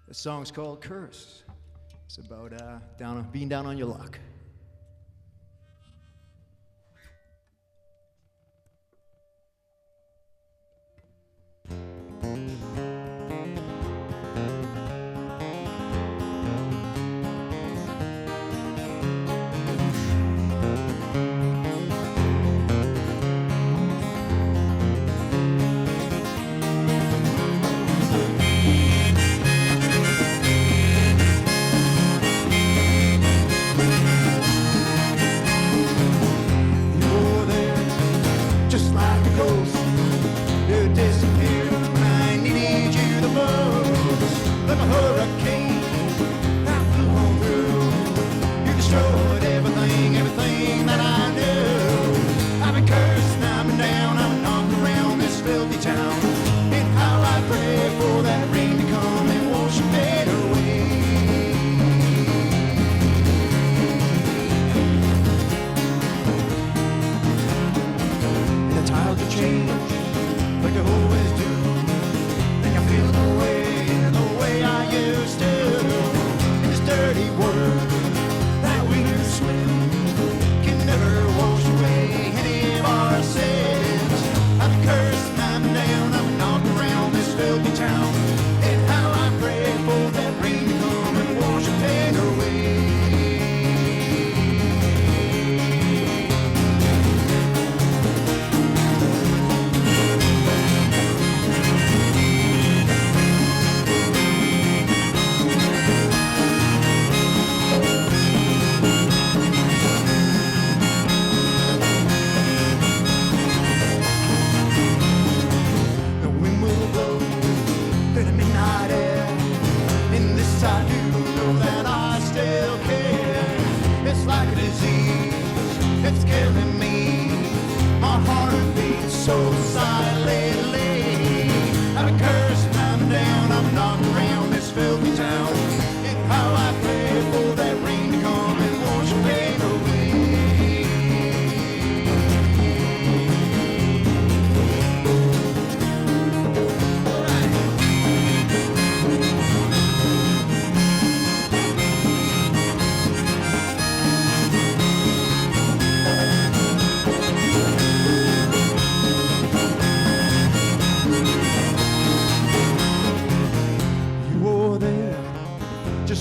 The song's called Curse. It's about being down on your luck.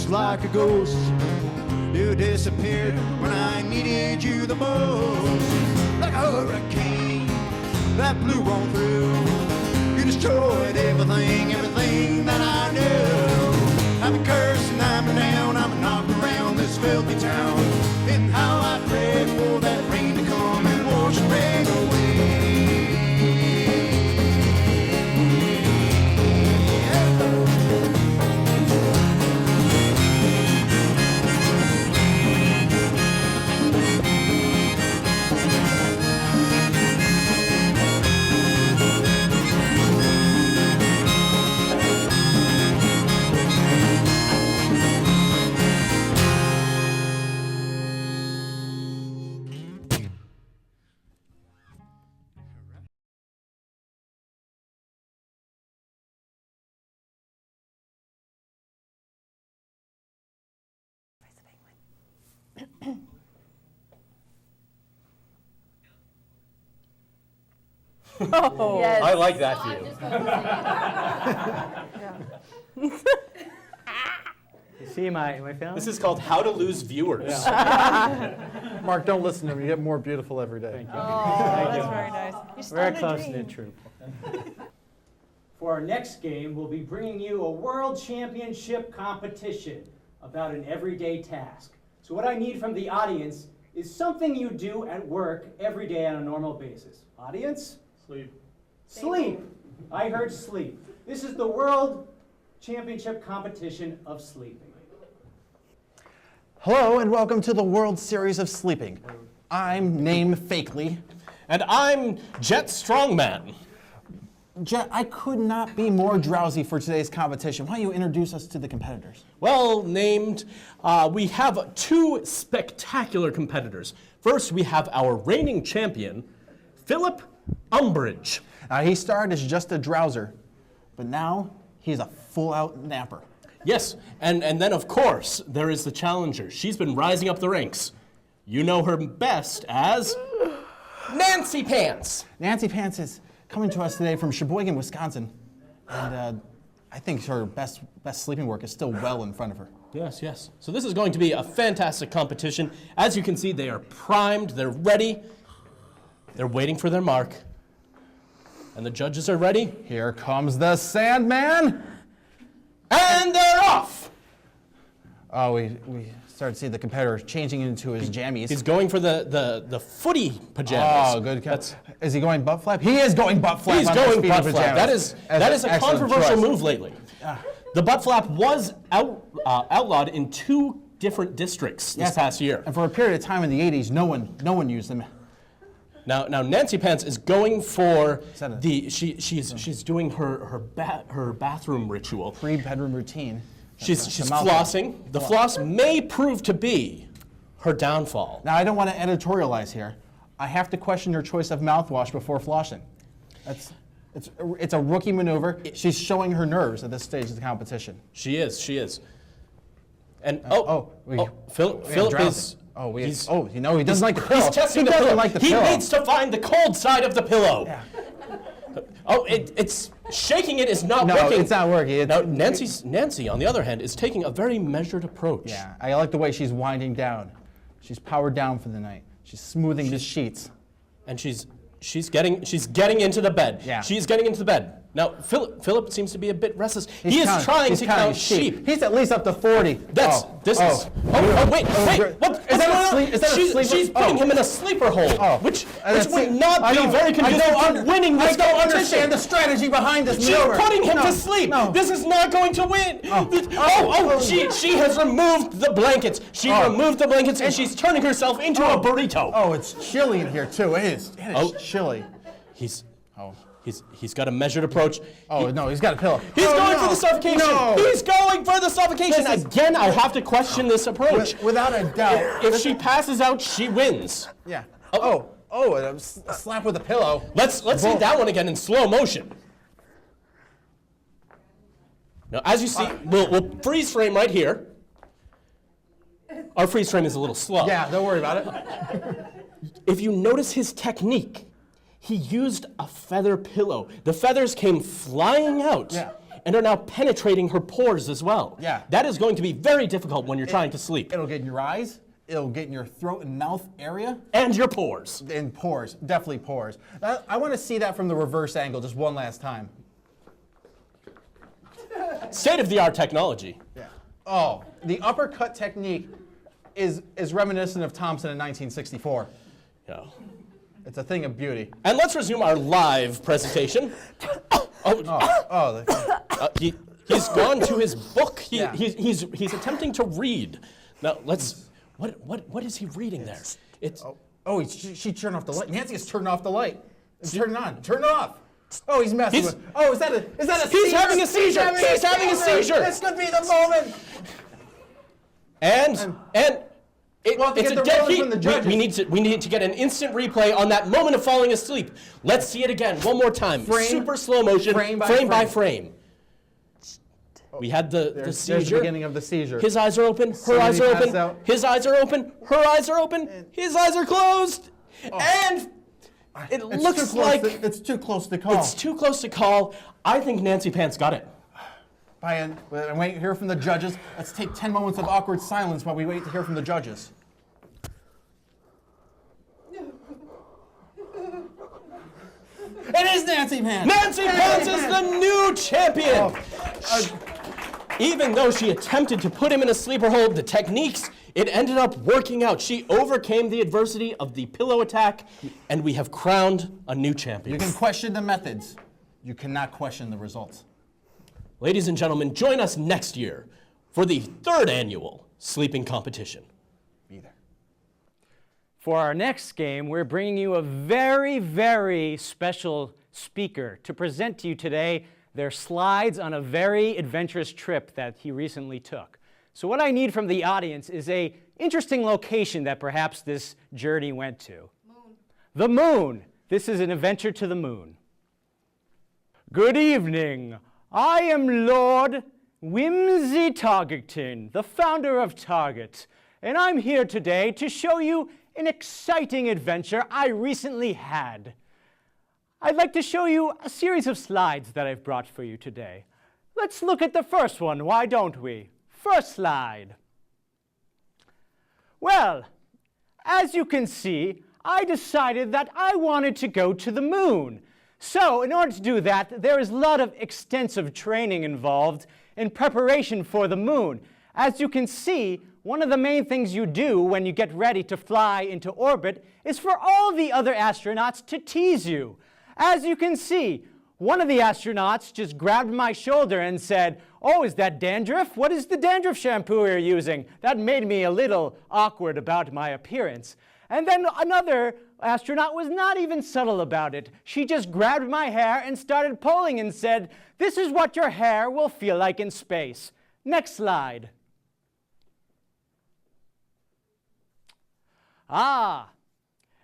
Like a ghost, you disappeared when I needed you the most. Like a hurricane that blew on through, you destroyed everything that I knew. I'm a curse and I'm down, I'm knocked around this filthy town. And how I pray for that rain to come and wash the rain away. Oh, yes. I like that view. You see my film? This is called How to Lose Viewers. Yeah. Mark, don't listen to me. You get more beautiful every day. Thank you. Oh, that's very nice. You stole Very a close-knit dream. troop. For our next game, we'll be bringing you a world championship competition about an everyday task. So what I need from the audience is something you do at work every day on a normal basis. Audience? Sleep. Sleep. I heard sleep. This is the world championship competition of sleeping. Hello, and welcome to the World Series of Sleeping. I'm named Fakely. And I'm Jet Strongman. Jet, I could not be more drowsy for today's competition. Why don't you introduce us to the competitors? Well named. We have two spectacular competitors. First, we have our reigning champion, Philip Umbridge. He started as just a drowser, but now he's a full-out napper. Yes, and then of course, there is the challenger. She's been rising up the ranks. You know her best as Nancy Pants. Nancy Pants is coming to us today from Sheboygan, Wisconsin. And I think her best sleeping work is still well in front of her. Yes, yes. So this is going to be a fantastic competition. As you can see, they are primed, they're ready. They're waiting for their mark. And the judges are ready. Here comes the Sandman. And they're off! Oh, we started to see the competitor changing into his jammies. He's going for the footy pajamas. Oh, good. Is he going butt flap? He is going butt flap. He's on going his butt feet flap. pajamas. That is a Excellent controversial choice. move lately. The butt flap was outlawed in 2 different districts this past year. And for a period of time in the 80s, no one used them. Now Nancy Pants is going for that she's doing her bathroom ritual. Pre-bedroom routine. She's mouth- flossing. The floss may prove to be her downfall. Now, I don't want to editorialize here. I have to question your choice of mouthwash before flossing. It's a rookie maneuver. She's showing her nerves at this stage of the competition. She is. And Philip drowsy. is. He doesn't like the pillow. He's testing he the doesn't pillow. like the He pillow. needs to find the cold side of the pillow. Yeah. Oh, it's shaking it is not No, working. it's not working. Now Nancy, on the other hand, is taking a very measured approach. Yeah, I like the way she's winding down. She's powered down for the night. She's smoothing the sheets. And she's getting into the bed. Yeah. She's getting into the bed. Now Philip seems to be a bit restless. He is He's trying to counting count sheep. He's at least up to 40. Wait! great. What's Is that going a on? sleep- is that a sleeper? She's putting Oh. him in a sleeper hold, which That's would it. not I be don't- very I conducive don't to winning this I don't competition. understand the strategy behind this She's maneuver. putting him No, to sleep. no. This is not going to win. She has removed the blankets. She removed the blankets and she's turning herself into a burrito. Oh, it's chilly in here too. It is chilly. He's got a measured approach. No, he's got a pillow. He's going for the suffocation. No. He's going for the suffocation. Again, I have to question this approach. Without a doubt. If she passes out, she wins. Yeah. A slap with a pillow. Let's see that one again in slow motion. Now, as you see, we'll freeze frame right here. Our freeze frame is a little slow. Yeah, don't worry about it. If you notice his technique, he used a feather pillow. The feathers came flying out and are now penetrating her pores as well. Yeah. That is going to be very difficult when you're trying to sleep. It'll get in your eyes. It'll get in your throat and mouth area. And your pores. And pores, definitely pores. I want to see that from the reverse angle just one last time. State-of-the-art technology. Yeah. Oh, the uppercut technique is reminiscent of Thompson in 1964. Yeah. It's a thing of beauty. And let's resume our live presentation. He's gone to his book. He's attempting to read. Now let's. What is he reading there? It's. She turned off the light. Nancy has turned off the light. Turn it on. Turn it off. Oh, he's messing with. Oh, is that a seizure? He's having a seizure. He's having a seizure. This could be the moment. It's a dead heat. We need to get an instant replay on that moment of falling asleep. Let's see it again, one more time. Super slow motion, frame by frame. We had the seizure. There's the beginning of the seizure. His eyes are open. Her eyes are open. His eyes are open. Her eyes are open. His eyes are closed. And it looks like it's too close to call. It's too close to call. I think Nancy Pants got it. And wait to hear from the judges. Let's take 10 moments of awkward silence while we wait to hear from the judges. It is Nancy Pants! Nancy Pants is the new champion! Even though she attempted to put him in a sleeper hold, the techniques, it ended up working out. She overcame the adversity of the pillow attack, and we have crowned a new champion. You can question the methods. You cannot question the results. Ladies and gentlemen, join us next year for the 3rd annual sleeping competition. Be there. For our next game, we're bringing you a very, very special speaker to present to you today their slides on a very adventurous trip that he recently took. So what I need from the audience is an interesting location that perhaps this journey went to. Moon. The moon. This is an adventure to the moon. Good evening. I am Lord Whimsy Targeton, the founder of Target, and I'm here today to show you an exciting adventure I recently had. I'd like to show you a series of slides that I've brought for you today. Let's look at the first one, why don't we? First slide. Well, as you can see, I decided that I wanted to go to the moon. So in order to do that, there is a lot of extensive training involved in preparation for the moon. As you can see, one of the main things you do when you get ready to fly into orbit is for all the other astronauts to tease you. As you can see, one of the astronauts just grabbed my shoulder and said, "Oh, is that dandruff? What is the dandruff shampoo you're using?" That made me a little awkward about my appearance. And then another astronaut was not even subtle about it. She just grabbed my hair and started pulling and said, "This is what your hair will feel like in space." Next slide.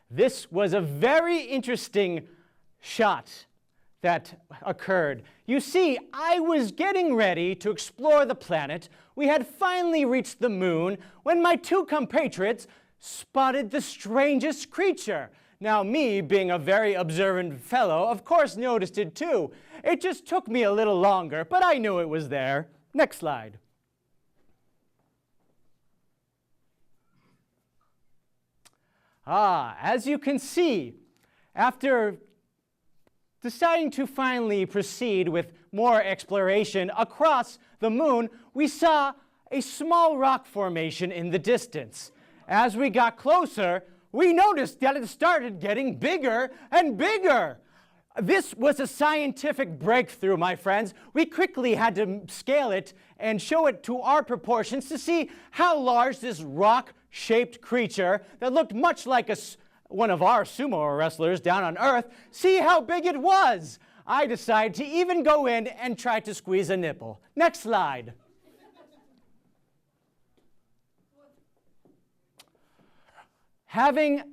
This was a very interesting shot that occurred. You see, I was getting ready to explore the planet. We had finally reached the moon when my two compatriots spotted the strangest creature. Now, me, being a very observant fellow, of course noticed it too. It just took me a little longer, but I knew it was there. Next slide. As you can see, after deciding to finally proceed with more exploration across the moon, we saw a small rock formation in the distance. As we got closer, we noticed that it started getting bigger and bigger. This was a scientific breakthrough, my friends. We quickly had to scale it and show it to our proportions to see how large this rock-shaped creature that looked much like one of our sumo wrestlers down on Earth, see how big it was. I decided to even go in and try to squeeze a nipple. Next slide. Having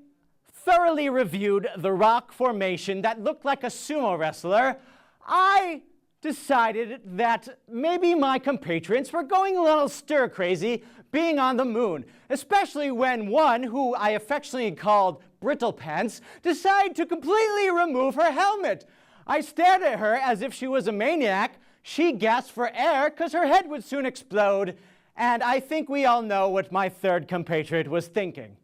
thoroughly reviewed the rock formation that looked like a sumo wrestler, I decided that maybe my compatriots were going a little stir-crazy being on the moon, especially when one, who I affectionately called Brittle Pants, decided to completely remove her helmet. I stared at her as if she was a maniac. She gasped for air because her head would soon explode, and I think we all know what my third compatriot was thinking.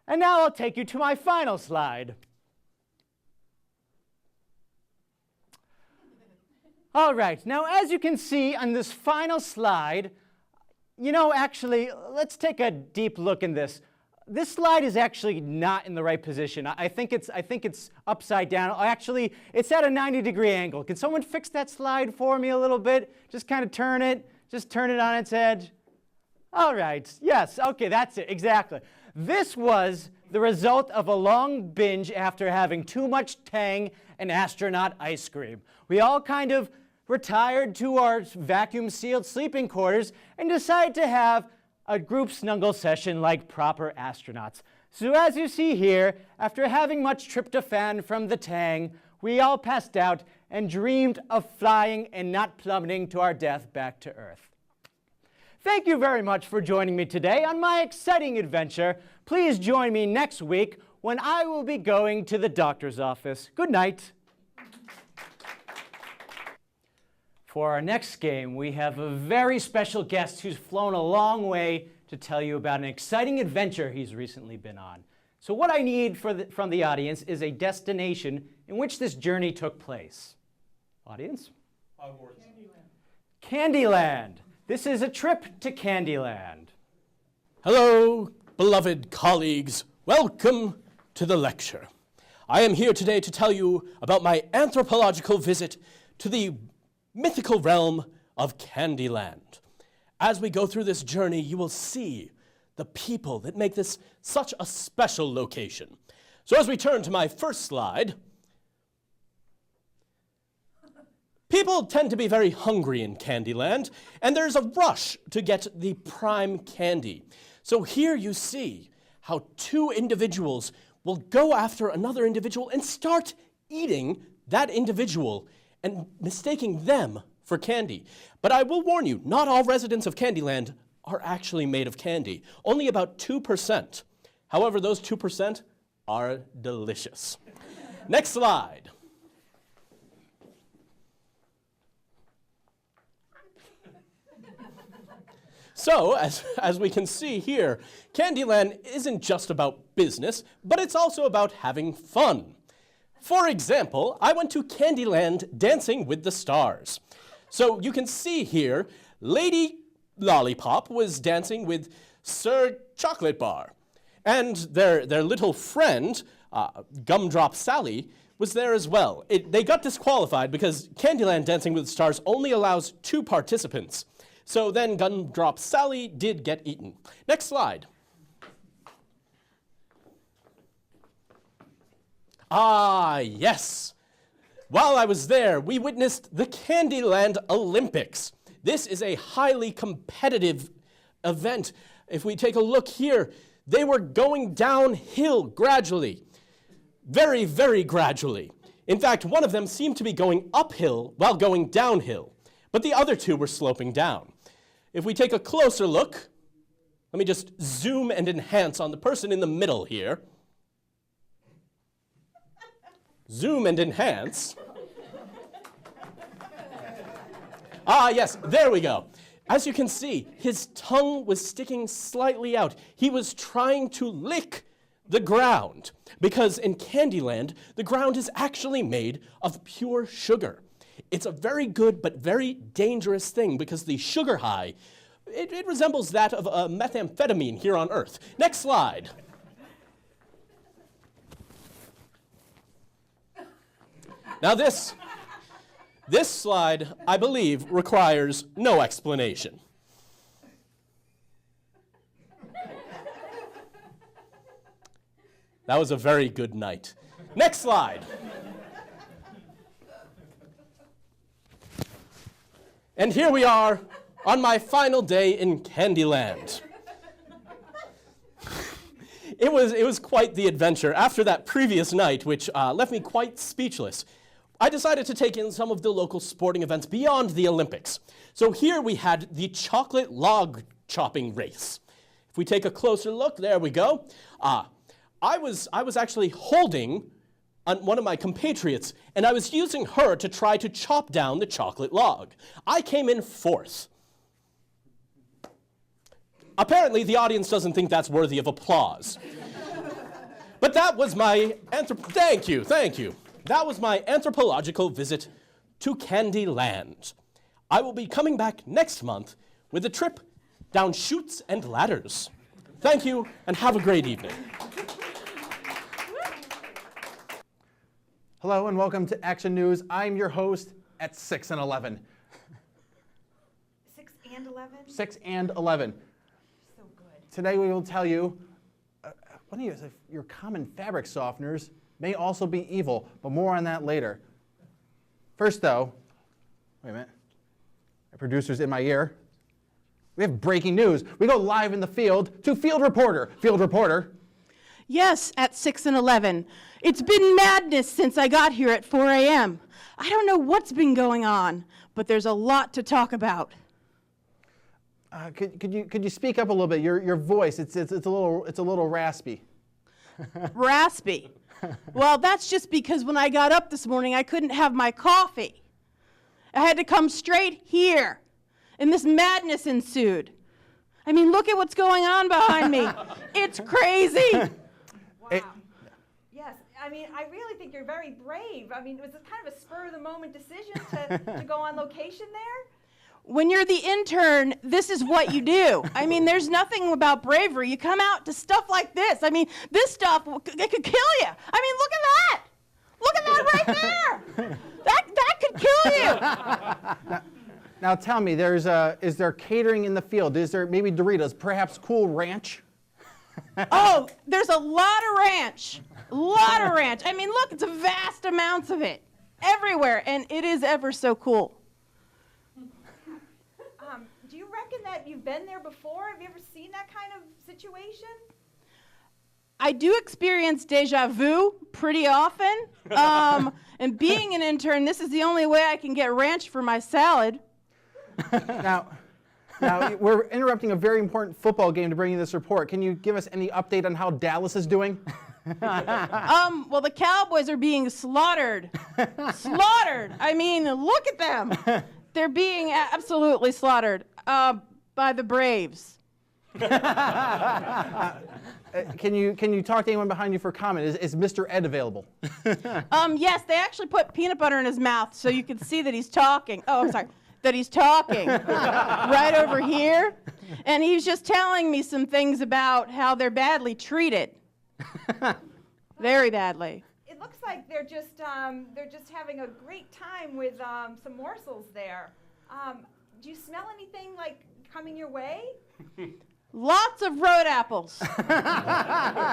And now I'll take you to my final slide. All right, now as you can see on this final slide, actually, let's take a deep look in this. This slide is actually not in the right position. I think it's upside down. Actually, it's at a 90-degree angle. Can someone fix that slide for me a little bit? Just kind of turn it on its edge. All right, yes, okay, that's it, exactly. This was the result of a long binge after having too much Tang and astronaut ice cream. We all kind of retired to our vacuum-sealed sleeping quarters and decided to have a group snuggle session like proper astronauts. So as you see here, after having much tryptophan from the Tang, we all passed out and dreamed of flying and not plummeting to our death back to Earth. Thank you very much for joining me today on my exciting adventure. Please join me next week when I will be going to the doctor's office. Good night. For our next game, we have a very special guest who's flown a long way to tell you about an exciting adventure he's recently been on. So what I need from the audience is a destination in which this journey took place. Audience? Candyland. This is a trip to Candyland. Hello, beloved colleagues. Welcome to the lecture. I am here today to tell you about my anthropological visit to the mythical realm of Candyland. As we go through this journey, you will see the people that make this such a special location. So as we turn to my first slide, people tend to be very hungry in Candyland, and there's a rush to get the prime candy. So here you see how two individuals will go after another individual and start eating that individual and mistaking them for candy. But I will warn you, not all residents of Candyland are actually made of candy. Only about 2%. However, those 2% are delicious. Next slide. So, as we can see here, Candyland isn't just about business, but it's also about having fun. For example, I went to Candyland Dancing with the Stars. So you can see here, Lady Lollipop was dancing with Sir Chocolate Bar. And their little friend, Gumdrop Sally, was there as well. They got disqualified because Candyland Dancing with the Stars only allows 2 participants. So then Gumdrop Sally did get eaten. Next slide. Ah, yes. While I was there, we witnessed the Candyland Olympics. This is a highly competitive event. If we take a look here, they were going downhill gradually. Very, very gradually. In fact, one of them seemed to be going uphill while going downhill, but the other 2 were sloping down. If we take a closer look, let me just zoom and enhance on the person in the middle here. Zoom and enhance. Ah, yes, there we go. As you can see, his tongue was sticking slightly out. He was trying to lick the ground, because in Candyland, the ground is actually made of pure sugar. It's a very good but very dangerous thing because the sugar high, it resembles that of methamphetamine here on Earth. Next slide. Now this slide, I believe, requires no explanation. That was a very good night. Next slide. And here we are on my final day in Candyland. It was quite the adventure. After that previous night, which left me quite speechless, I decided to take in some of the local sporting events beyond the Olympics. So here we had the chocolate log chopping race. If we take a closer look, there we go. I was actually holding on one of my compatriots, and I was using her to try to chop down the chocolate log. I came in 4th. Apparently, the audience doesn't think that's worthy of applause. But that was my thank you. That was my anthropological visit to Candyland. I will be coming back next month with a trip down chutes and ladders. Thank you, and have a great evening. Hello and welcome to Action News. I'm your host at 6 and 11. 6 and 11? 6 and 11. So good. Today we will tell you, one of your common fabric softeners may also be evil, but more on that later. First though, wait a minute, my producer's in my ear. We have breaking news. We go live in the field to Field Reporter. Field Reporter. Yes, at 6 and 11. It's been madness since I got here at 4 a.m. I don't know what's been going on, but there's a lot to talk about. Could you speak up a little bit? Your voice, it's a little raspy. Raspy. Well, that's just because when I got up this morning, I couldn't have my coffee. I had to come straight here, and this madness ensued. I mean, look at what's going on behind me. It's crazy. Wow. Yes, I mean, I really think you're very brave. I mean, was it kind of a spur-of-the-moment decision to go on location there? When you're the intern, this is what you do. I mean, there's nothing about bravery. You come out to stuff like this. I mean, this stuff, it could kill you. I mean, look at that. Look at that right there. That could kill you. Now tell me, is there catering in the field? Is there maybe Doritos, perhaps Cool Ranch? Oh, there's a lot of ranch. A lot of ranch. I mean, look, it's a vast amounts of it everywhere, and it is ever so cool. Do you reckon that you've been there before? Have you ever seen that kind of situation? I do experience deja vu pretty often. And being an intern, this is the only way I can get ranch for my salad. Now, we're interrupting a very important football game to bring you this report. Can you give us any update on how Dallas is doing? Well, the Cowboys are being slaughtered. Slaughtered! I mean, look at them. They're being absolutely slaughtered by the Braves. Can you talk to anyone behind you for comment? Is Mr. Ed available? Yes, they actually put peanut butter in his mouth so you could see that he's talking. Oh, I'm sorry. That he's talking right over here. And he's just telling me some things about how they're badly treated. Very badly. It looks like they're just having a great time with some morsels there. Do you smell anything like coming your way? Lots of road apples.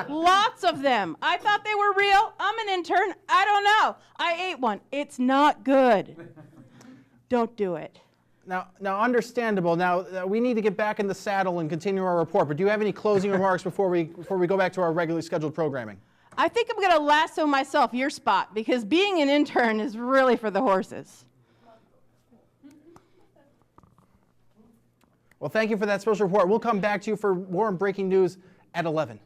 Lots of them. I thought they were real. I'm an intern. I don't know. I ate one. It's not good. Don't do it. Now, understandable. Now, we need to get back in the saddle and continue our report. But do you have any closing remarks before we go back to our regularly scheduled programming? I think I'm going to lasso myself your spot because being an intern is really for the horses. Well, thank you for that special report. We'll come back to you for more breaking news at 11.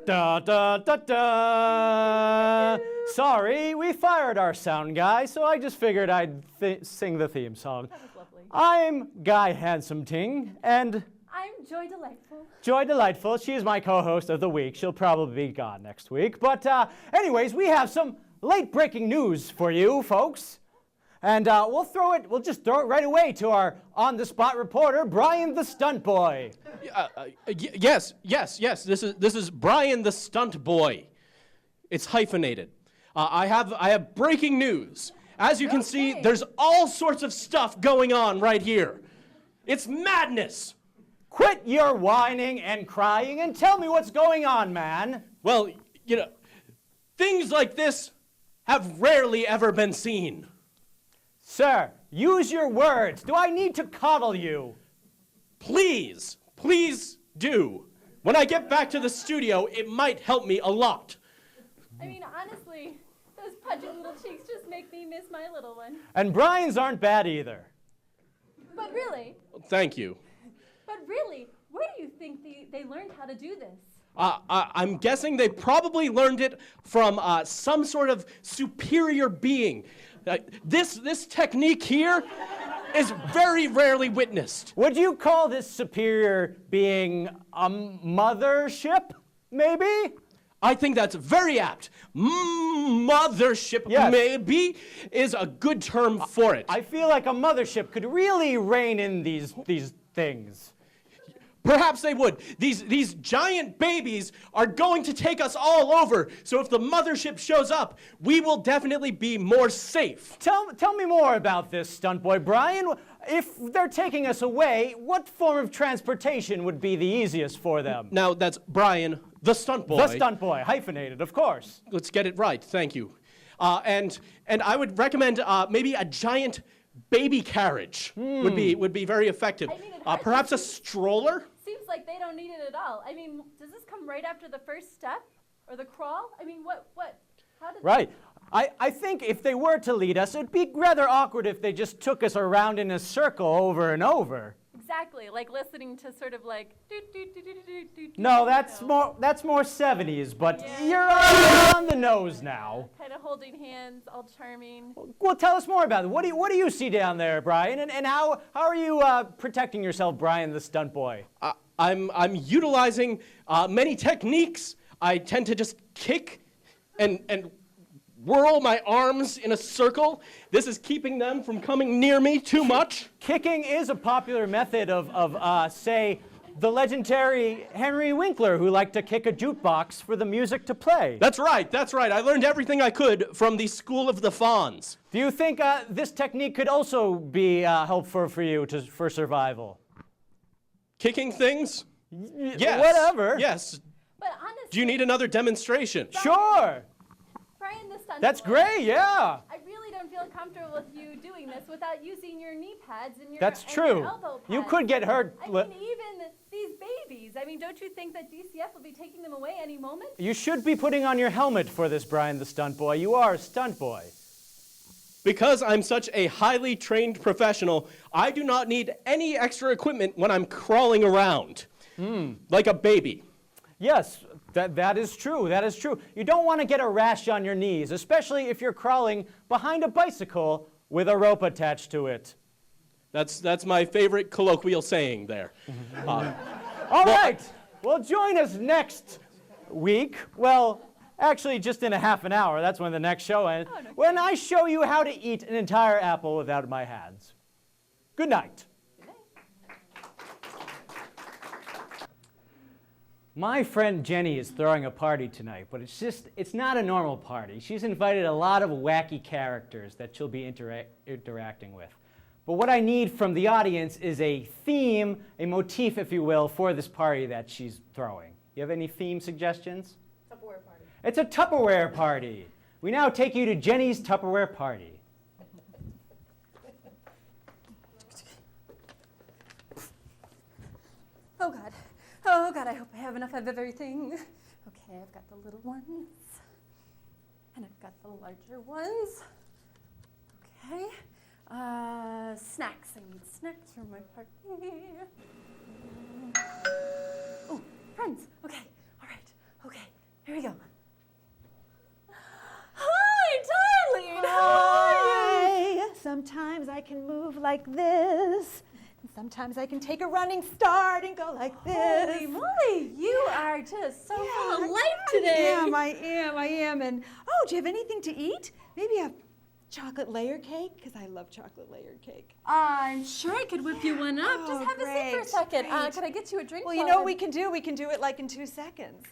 Da, da, da, da. Sorry, we fired our sound guy, so I just figured I'd sing the theme song. That was lovely. I'm Guy Handsome Ting, and I'm Joy Delightful. Joy Delightful. She's my co-host of the week. She'll probably be gone next week. But anyways, we have some late breaking news for you folks. And we'll just throw it right away to our on-the-spot reporter, Brian the Stunt Boy. Yes. This is Brian the Stunt Boy. It's hyphenated. I have breaking news. As you can see, there's all sorts of stuff going on right here. It's madness. Quit your whining and crying and tell me what's going on, man. Well, things like this have rarely ever been seen. Sir, use your words. Do I need to coddle you? Please do. When I get back to the studio, it might help me a lot. I mean, honestly, those pudgy little cheeks just make me miss my little one. And Brian's aren't bad either. But really, Thank you. where do you think they learned how to do this? I'm guessing they probably learned it from some sort of superior being. This technique here is very rarely witnessed. Would you call this superior being a mothership, maybe? I think that's very apt. Mothership, Yes. maybe, is a good term for it. I feel like a mothership could really rein in these things. Perhaps they would. These giant babies are going to take us all over. So if the mothership shows up, we will definitely be more safe. Tell me more about this, Stunt Boy Brian. If they're taking us away, what form of transportation would be the easiest for them? Now, that's Brian, the stunt boy. The Stunt Boy, hyphenated, of course. Let's get it right. Thank you. And I would recommend maybe a giant baby carriage would be very effective. I mean, it Perhaps a hardly stroller. Seems like they don't need it at all. I mean, does this come right after the first step or the crawl? I mean, what? How did? Right. I think if they were to lead us, it'd be rather awkward if they just took us around in a circle over and over. Exactly, like listening to sort of like. No, that's more 70s, but Yeah. you're on the nose now. Kind of holding hands, all charming. Well, tell us more about it. What do you see down there, Brian? And how are you protecting yourself, Brian the Stunt Boy? I'm utilizing many techniques. I tend to just kick and whirl my arms in a circle. This is keeping them from coming near me too much. Kicking is a popular method of say, the legendary Henry Winkler, who liked to kick a jukebox for the music to play. That's right. I learned everything I could from the School of the Fawns. Do you think this technique could also be helpful for you for survival? Kicking things? Yes. Whatever. Yes. But honestly, Do you need another demonstration? Sure. Brian the Stunt That's Boy, great, yeah. I really don't feel comfortable with you doing this without using your knee pads and your, That's and your true. elbow pads. You could get hurt. I mean, even these babies. I mean, don't you think that DCF will be taking them away any moment? You should be putting on your helmet for this, Brian the Stunt Boy. You are a stunt boy. Because I'm such a highly trained professional, I do not need any extra equipment when I'm crawling around. Like a baby. Yes, that is true. That is true. You don't want to get a rash on your knees, especially if you're crawling behind a bicycle with a rope attached to it. That's my favorite colloquial saying there. All right. Well, join us next week. Well, actually, just in a half an hour. That's when the next show ends. Oh, no. When I show you how to eat an entire apple without my hands. Good night. My friend Jenny is throwing a party tonight, but it's not a normal party. She's invited a lot of wacky characters that she'll be interacting with. But what I need from the audience is a theme, a motif, if you will, for this party that she's throwing. You have any theme suggestions? Tupperware party. It's a Tupperware party. We now take you to Jenny's Tupperware party. Oh God. Oh God, I hope I have enough of everything. Okay, I've got the little ones. And I've got the larger ones. Okay. Snacks. I need snacks for my party. Oh, friends. Okay. All right. Okay. Here we go. Hi, Darlene. How are you? Hi. Sometimes I can move like this. And sometimes I can take a running start and go like this. Holy moly, you are just so full of life today. I am. And oh, do you have anything to eat? Maybe a chocolate layer cake? Because I love chocolate layered cake. I'm sure I could whip you one up. Oh, Just have a seat for a great, second. great. Could I get you a drink? Well, you know what we can do? We can do it like in 2 seconds.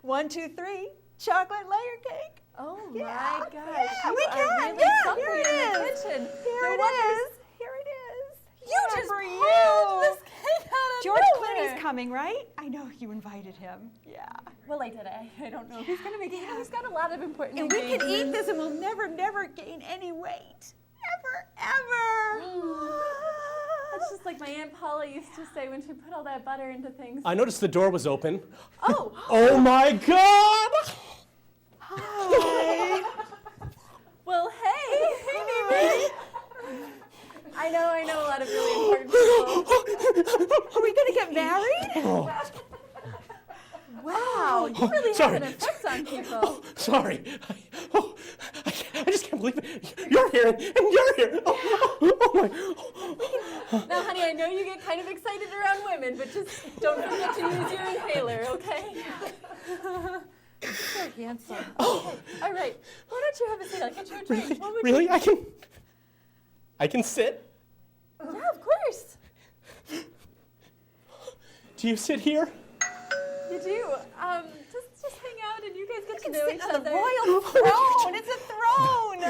1, 2, 3, chocolate layer cake. Oh Yeah, my gosh. yeah, you we are can. Really Yeah, something here in it the is. kitchen. Here No it wonder is. Here it is. You Yeah, just for pulled you. this cake out of George nowhere. Clooney's coming, right? I know you invited him. Yeah. Well, I did. I don't know if he's gonna make it. He's got a lot of important And we can eat engagements. this and we'll never gain any weight. Ever. That's just like my Aunt Paula used to say when she put all that butter into things. I noticed the door was open. Oh. Oh my God! Hi. Well, hey. Hey, I know a lot of really important people. Are we gonna get married? Wow. You really Sorry. have an effect on people. Sorry. I just can't believe it. You're here and you're here. Oh my. Now, honey, I know you get kind of excited around women, but just don't forget to use your inhaler, okay? So handsome. Okay. All right. Why don't you have a seat? I'll get you a drink. What would Really? You... I can sit? Yeah, of course. Do you sit here? You do. Just hang out and you guys get to can know sit each on the other. royal throne. It's a throne.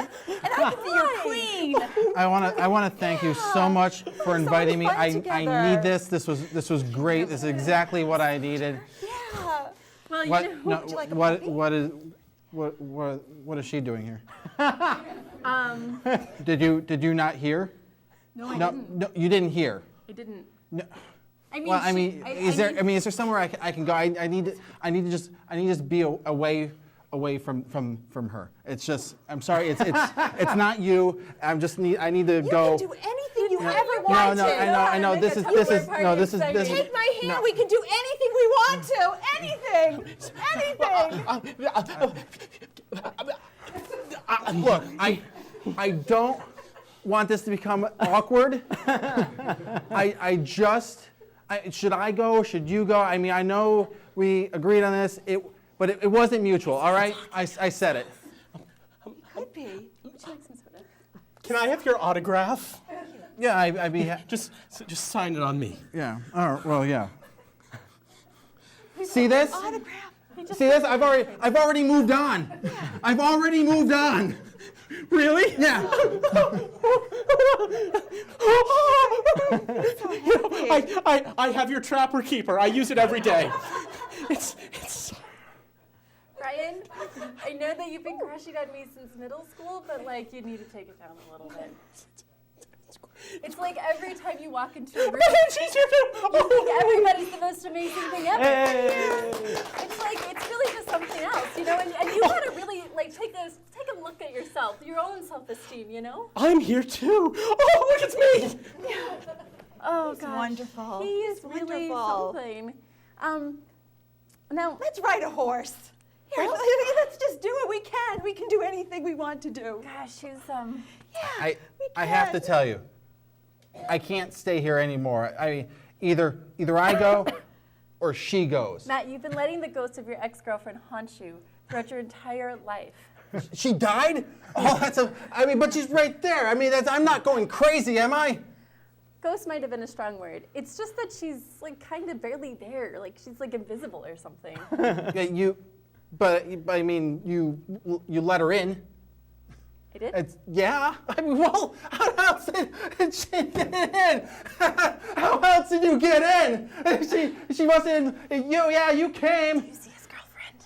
And I can be your queen. I want to thank you so much for inviting me. fun I together. need this. This was great. This is exactly what I needed. Yeah. Well, you What? know. No. Would you like a puppy? What is she doing here? Um, Did you not hear? no, I No, didn't. no, you didn't hear. I didn't. No. I mean, Well, I mean, is there somewhere I can go? I need to just be away from her. It's just, I'm sorry, it's not you. I need to You go. can do anything you No, ever no, want no, to. I know. This is Take my hand. no. We can do anything we want to. Anything. Anything. Look, I don't want this to become awkward. Should I go? Should you go? I mean, I know we agreed on this, but it wasn't mutual, all right? I said it. Could be. Would you like some soda? Can I have your autograph? Yeah, I'd be. Just sign it on me. Yeah. All right. Well, yeah. See this? Autograph. See this? I've already moved on. I've already moved on. Really? Yeah. I have your Trapper Keeper. I use it every day. It's Ryan, I know that you've been crushing on me since middle school, but like you need to take it down a little bit. It's like every time you walk into a room, She's here too. you think everybody's the most amazing thing ever. Hey. It's like, it's really just something else, you know, and you want to really, like, take a look at yourself, your own self-esteem, you know? I'm here too. Oh, look, it's me. Oh, He's gosh. wonderful. He is He's really wonderful. something. Now, Let's ride a horse. Here, let's just do it. We can do anything we want to do. gosh, she's, Yeah, I have to tell you, I can't stay here anymore. I mean, either I go or she goes. Matt, you've been letting the ghost of your ex-girlfriend haunt you throughout your entire life. She died? Oh, but she's right there. I mean, I'm not going crazy, am I? Ghost might have been a strong word. It's just that she's, like, kind of barely there. Like, she's, like, invisible or something. Yeah, but I mean, you let her in. I did? Yeah. I mean, well, how else did she get in? How else did you get in? She wasn't. You came. You see his girlfriend?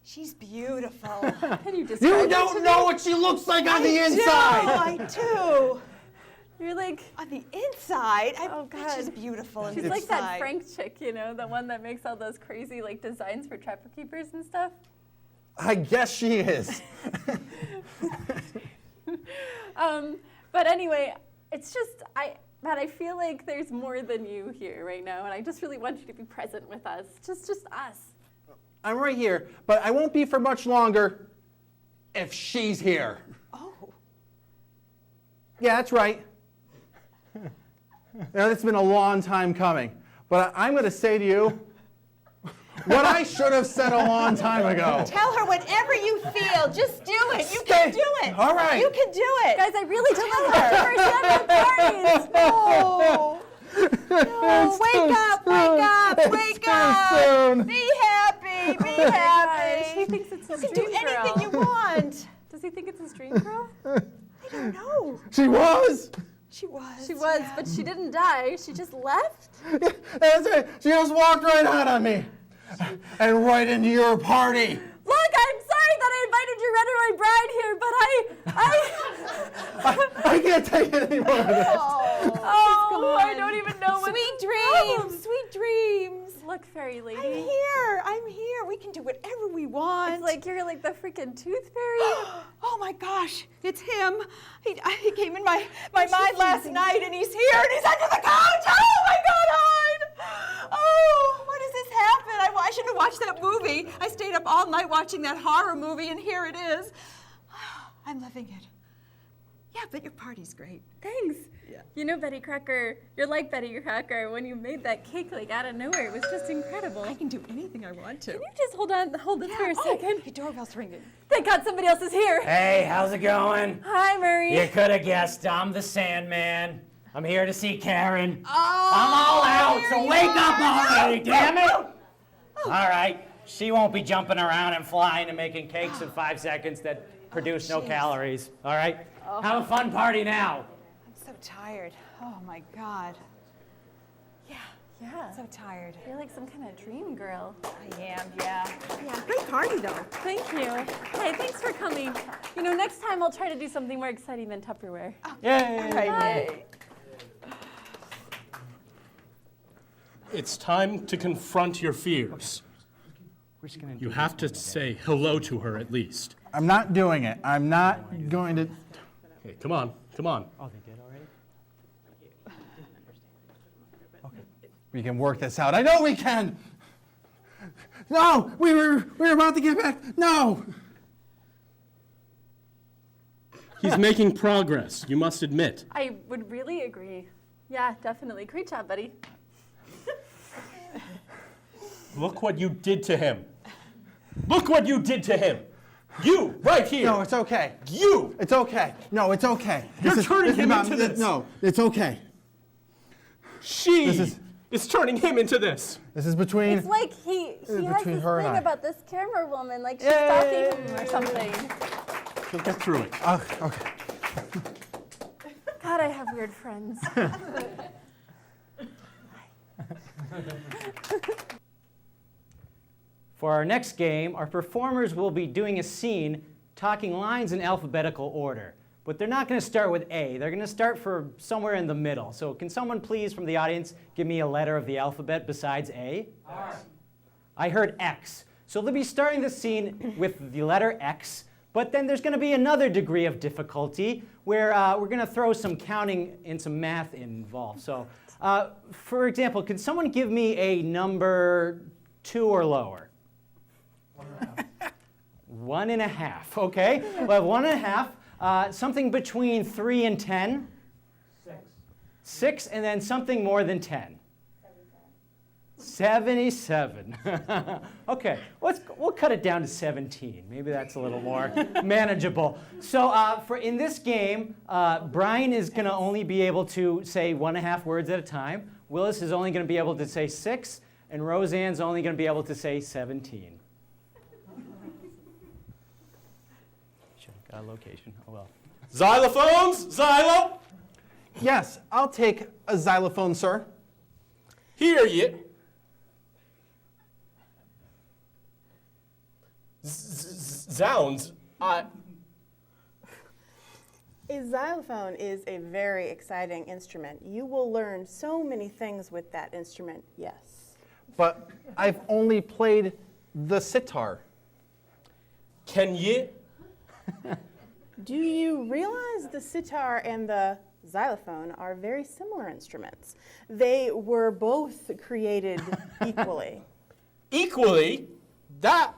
she's beautiful. Can you describe You her to don't me? know what she looks like on the inside. I do. You're like, On the inside, Oh, bet she's God. beautiful on she's the like inside. that Frank chick, you know, the one that makes all those crazy like designs for trapper keepers and stuff. I guess she is. But anyway, it's just Matt, I feel like there's more than you here right now, and I just really want you to be present with us, just us. I'm right here, but I won't be for much longer if she's here. Oh, Yeah, that's right. Now, it's been a long time coming, but I'm going to say to you what I should have said a long time ago. tell her whatever you feel. Just do it. You can do it. All right. You can do it. Guys, I really do like her. Oh. No, wake up, wake up, wake up. Soon. Be happy, be He happy. thinks it's his You can do dream girl. anything you want. Does he think it's his dream girl? I don't know. She was. She was. She was, yeah. but she didn't die. She just left. That's it. She just walked right out on me. And right into your party. Look, I'm sorry that I invited your runaway bride here, but I can't take it anymore. oh, I don't even know what. Sweet dreams, sweet dreams. Look, fairy lady. I'm here. We can do whatever we want. It's like you're like the freaking tooth fairy. Oh my gosh, it's him. He came in my mind last night and he's here and he's under the couch. Oh my God, hide. Oh, why does this happen? I shouldn't have watched that movie. I stayed up all night watching that horror movie and here it is. I'm loving it. Yeah, but your party's great. Thanks. Yeah. You know, Betty Crocker, you're like Betty Crocker. When you made that cake like out of nowhere, it was just incredible. I can do anything I want to. Can you just hold this for a second? Your doorbell's ringing. Thank God somebody else is here. Hey, how's it going? Hi, Murray. You could have guessed I'm the Sandman. I'm here to see Karen. Oh, I'm all out, here so you wake are. up already, damn it! All right, she won't be jumping around and flying and making cakes in 5 seconds that produce no calories, all right? Have a fun party now. I'm so tired. Oh my God. Yeah. So tired. You're like some kind of dream girl. I am, yeah. Yeah, great party though. Thank you. Hey, thanks for coming. You know, next time I'll try to do something more exciting than Tupperware. Yay! Bye. It's time to confront your fears. You have to say hello to her at least. I'm not doing it. I'm not going to. Okay, come on, come on. Oh, they did already? We can work this out. I know we can. No, we were about to get back. No. He's making progress, you must admit. I would really agree. Yeah, definitely. Great job, buddy. Look what you did to him. Look what you did to him. You, right here. No, it's okay. You. It's okay. No, it's okay. You're turning him about- into this. No, it's okay. She This is turning him into this. This is between. It's like he has between this her and thing I. about this camera woman, like she's stalking him or something. He'll get through it. Okay. God, I have weird friends. For our next game, our performers will be doing a scene, talking lines in alphabetical order. but they're not going to start with A. They're going to start for somewhere in the middle. So can someone please from the audience give me a letter of the alphabet besides A? R. I heard X. So they'll be starting the scene with the letter X, but then there's going to be another degree of difficulty where we're going to throw some counting and some math involved. So for example, can someone give me a number 2 or lower? 1.5. Okay. Well, 1.5. Something between 3 and 10. 6, and then something more than 10. 77. Okay, we'll cut it down to 17. Maybe that's a little more manageable. So in this game, Brian is going to only be able to say 1.5 words at a time. Willis is only going to be able to say 6, and Roseanne's only going to be able to say 17. Should have got a location. Oh well. Xylophones? Xylo? Yes, I'll take a xylophone, sir. Hear ye. Zounds. A xylophone is a very exciting instrument. You will learn so many things with that instrument, yes. But I've only played the sitar. Can ye? Do you realize the sitar and the xylophone are very similar instruments? They were both created equally. Equally? That.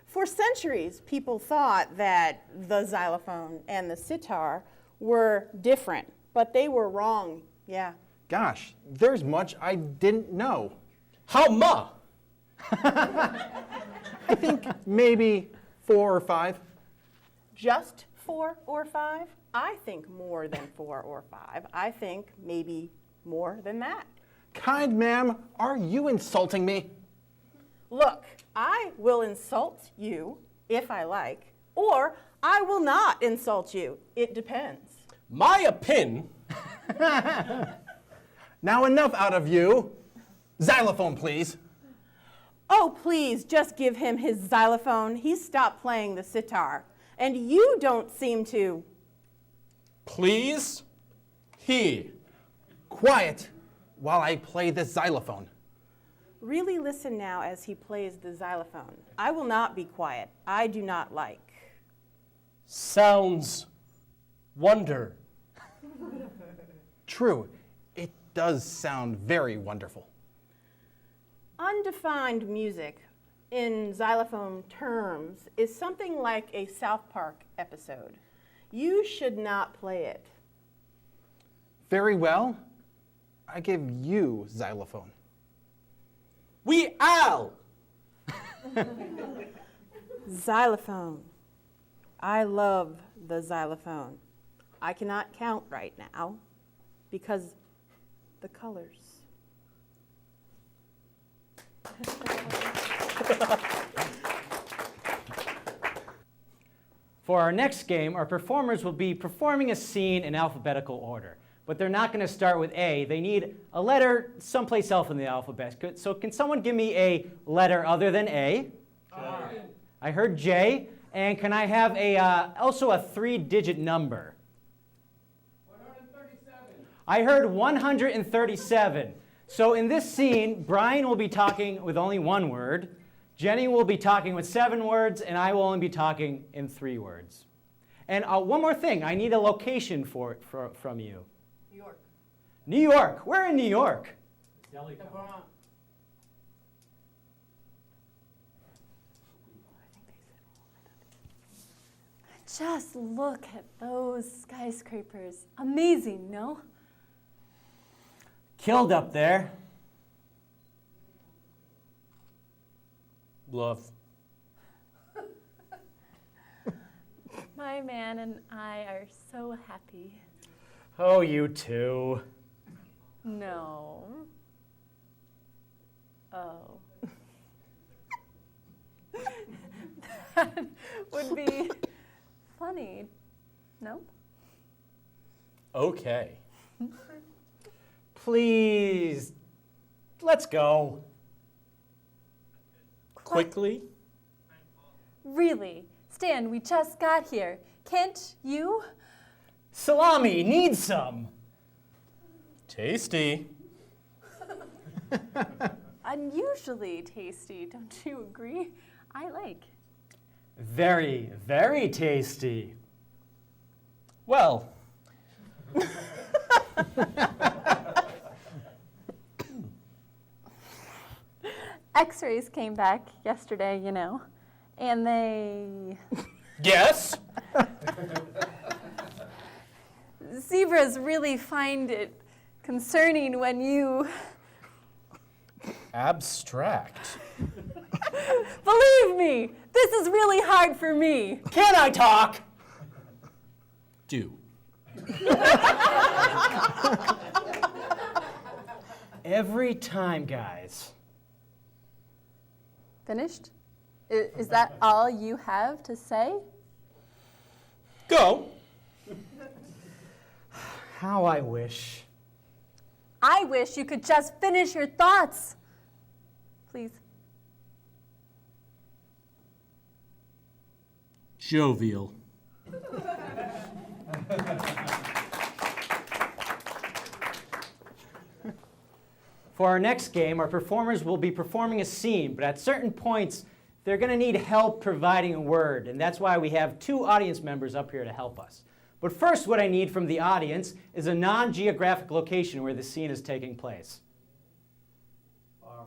For centuries, people thought that the xylophone and the sitar were different, but they were wrong, yeah. Gosh, there's much I didn't know. How ma? I think maybe 4 or 5. Just 4 or 5? I think more than 4 or 5. I think maybe more than that. Kind ma'am, are you insulting me? Look, I will insult you if I like, or I will not insult you. It depends. My opin. Now enough out of you. Xylophone, please. Oh, please, just give him his xylophone. He's stopped playing the sitar. And you don't seem to. Please? He. Quiet while I play this xylophone. Really listen now as he plays the xylophone. I will not be quiet. I do not like. Sounds wonder. True, it does sound very wonderful. Undefined music, in xylophone terms, is something like a South Park episode. You should not play it. Very well. I give you xylophone. We all. Xylophone. I love the xylophone. I cannot count right now because the colors. For our next game, our performers will be performing a scene in alphabetical order. But they're not going to start with A. They need a letter someplace else in the alphabet. So can someone give me a letter other than A? R. I heard J. And can I have also a 3-digit number? 137. I heard 137. So in this scene, Brian will be talking with only 1 word. Jenny will be talking with 7 words, and I will only be talking in 3 words. And one more thing, I need a location from you. New York. New York. Where in New York? Delhi. Just look at those skyscrapers. Amazing, no? Killed up there. Love. My man and I are so happy. Oh, you too. No. Oh. That would be funny. No? Okay. Please, let's go. Quickly? Really? Stan, we just got here. Can't you? Salami, need some. Tasty. Unusually tasty, don't you agree? I like. Very, very tasty. Well, X-rays came back yesterday, you know, and they... yes. Zebras really find it concerning when you... Abstract. Believe me, this is really hard for me. Can I talk? Do. Every time, guys. Finished? Is that all you have to say? Go. How I wish. I wish you could just finish your thoughts. Please. Jovial. For our next game, our performers will be performing a scene, but at certain points, they're going to need help providing a word, and that's why we have 2 audience members up here to help us. But first, what I need from the audience is a non-geographic location where the scene is taking place. Bar.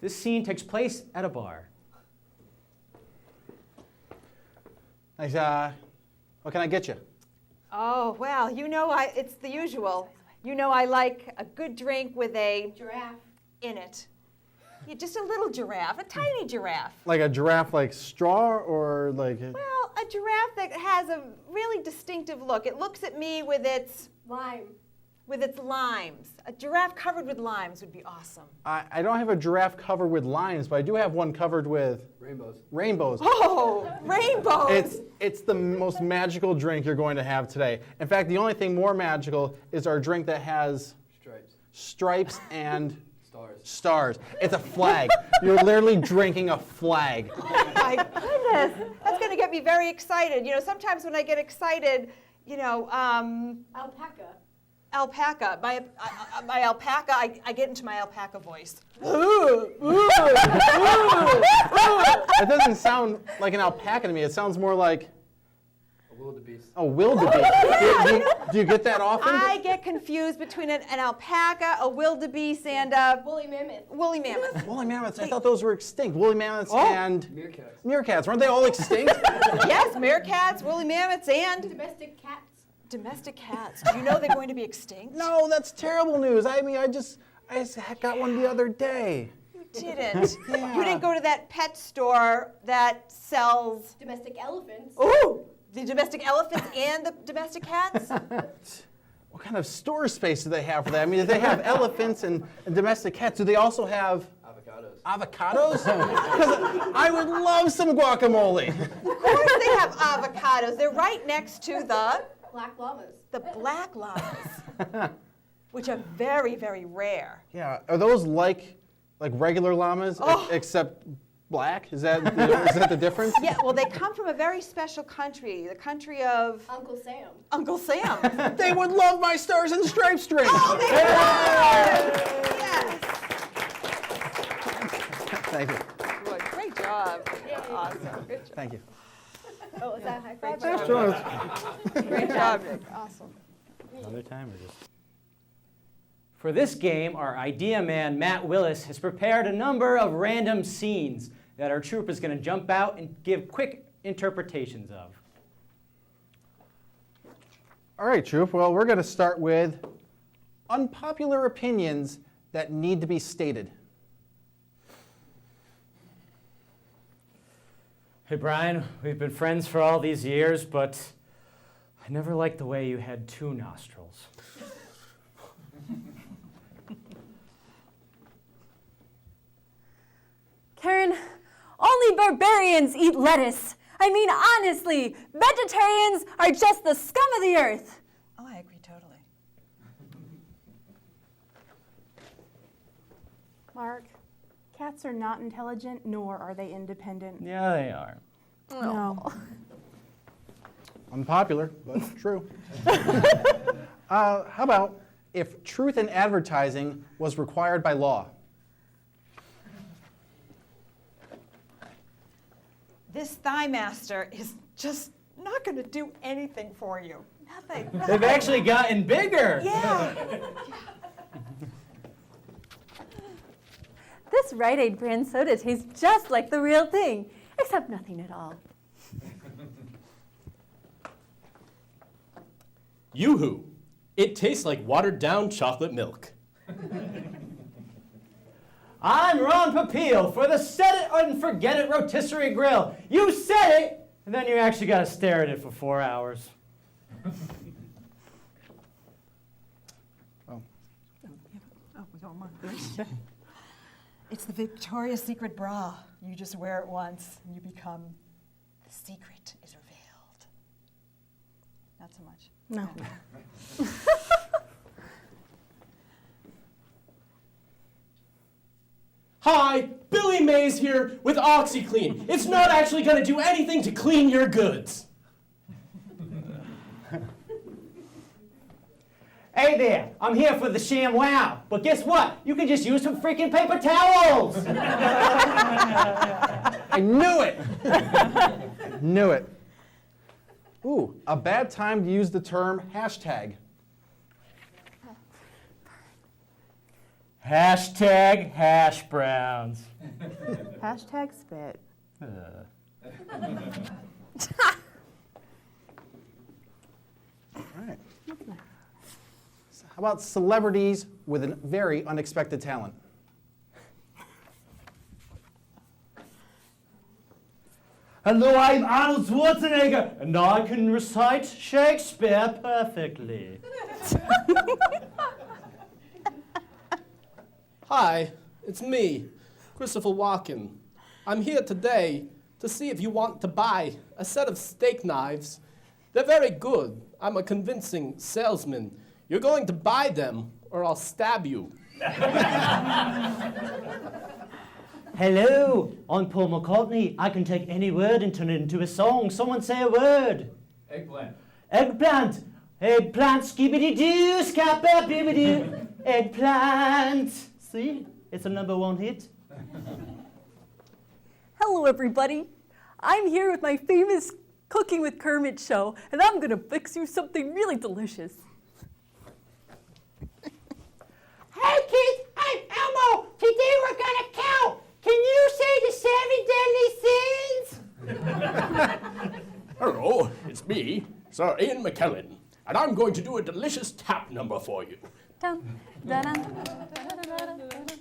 This scene takes place at a bar. Nice, what can I get you? Oh, well, you know, it's the usual. You know I like a good drink with a giraffe in it. Yeah, just a little giraffe, a tiny giraffe. Like a giraffe, like straw, or like... Well, a giraffe that has a really distinctive look. It looks at me with its... Lime. With its limes. A giraffe covered with limes would be awesome. I don't have a giraffe covered with limes, but I do have one covered with... Rainbows. Rainbows. Oh, rainbows! It's the most magical drink you're going to have today. In fact, the only thing more magical is our drink that has... Stripes and... Stars. It's a flag. You're literally drinking a flag. Oh my goodness, that's going to get me very excited. You know, sometimes when I get excited, you know, Alpaca. alpaca. My alpaca, I get into my alpaca voice. It doesn't sound like an alpaca to me. It sounds more like... Wildebeest. Oh, wildebeest. Do you get that often? I get confused between an alpaca, a wildebeest, and a Woolly mammoth. woolly mammoth. Woolly mammoths. I thought those were extinct. Woolly mammoths and... Meerkats. Meerkats. Weren't they all extinct? Yes, meerkats, woolly mammoths, and Domestic cats. domestic cats. Do you know they're going to be extinct? No, that's terrible news. I mean, I just got one the other day. You didn't. You didn't go to that pet store that sells... Domestic elephants. Ooh! The domestic elephants and the domestic cats? What kind of store space do they have for that? I mean, if they have elephants and domestic cats, do they also have avocados? Because I would love some guacamole. Of course they have avocados. They're right next to the Black llamas. black llamas, which are very, very rare. Yeah, are those like regular llamas, except black? Is that the difference? Yeah, well, they come from a very special country, the country of Uncle Sam. Uncle Sam. They would love my Stars and Stripes drink. Oh, they would! Yes. Thank you. Good. Great job. Awesome. Good job. Thank you. Oh, is that a high five? Great job, Nick. Awesome. Another time or just... For this game, our idea man, Matt Willis, has prepared a number of random scenes that our troupe is going to jump out and give quick interpretations of. All right, troop. Well, we're going to start with unpopular opinions that need to be stated. Hey, Brian, we've been friends for all these years, but I never liked the way you had 2 nostrils. Karen, only barbarians eat lettuce. I mean, honestly, vegetarians are just the scum of the earth. Oh, I agree totally. Mark, cats are not intelligent, nor are they independent. Yeah, they are. No. Unpopular, but true. How about if truth in advertising was required by law? This Thigh Master is just not going to do anything for you. Nothing. They've actually gotten bigger. Yeah. This Rite Aid brand soda tastes just like the real thing, except nothing at all. Yoo-hoo. It tastes like watered-down chocolate milk. I'm Ron Papil for the Set It and Forget It Rotisserie Grill. You said it, and then you actually got to stare at it for 4 hours. Oh, we got one. It's the Victoria's Secret bra. You just wear it once, and you become, the secret is revealed. Not so much. No. Hi, Billy Mays here with OxyClean. It's not actually going to do anything to clean your goods. Hey there, I'm here for the sham wow. But guess what? You can just use some freaking paper towels. I knew it! Knew it. Ooh, a bad time to use the term hashtag. Hashtag hash browns. Hashtag spit. All right. How about celebrities with a very unexpected talent? Hello, I'm Arnold Schwarzenegger, and I can recite Shakespeare perfectly. Hi, it's me, Christopher Walken. I'm here today to see if you want to buy a set of steak knives. They're very good. I'm a convincing salesman. You're going to buy them, or I'll stab you. Hello, I'm Paul McCartney. I can take any word and turn it into a song. Someone say a word. Eggplant. Eggplant. Eggplant, skibidi-doo, scappa-bibidi-doo. Eggplant. See? It's a #1 hit. Hello, everybody. I'm here with my famous Cooking with Kermit show, and I'm going to fix you something really delicious. Hey kids, I'm Elmo. Today we're gonna count. Can you say the 7 deadly sins? Hello, it's me, Sir Ian McKellen, and I'm going to do a delicious tap number for you. Dun, dun, dun, dun, dun, dun, dun.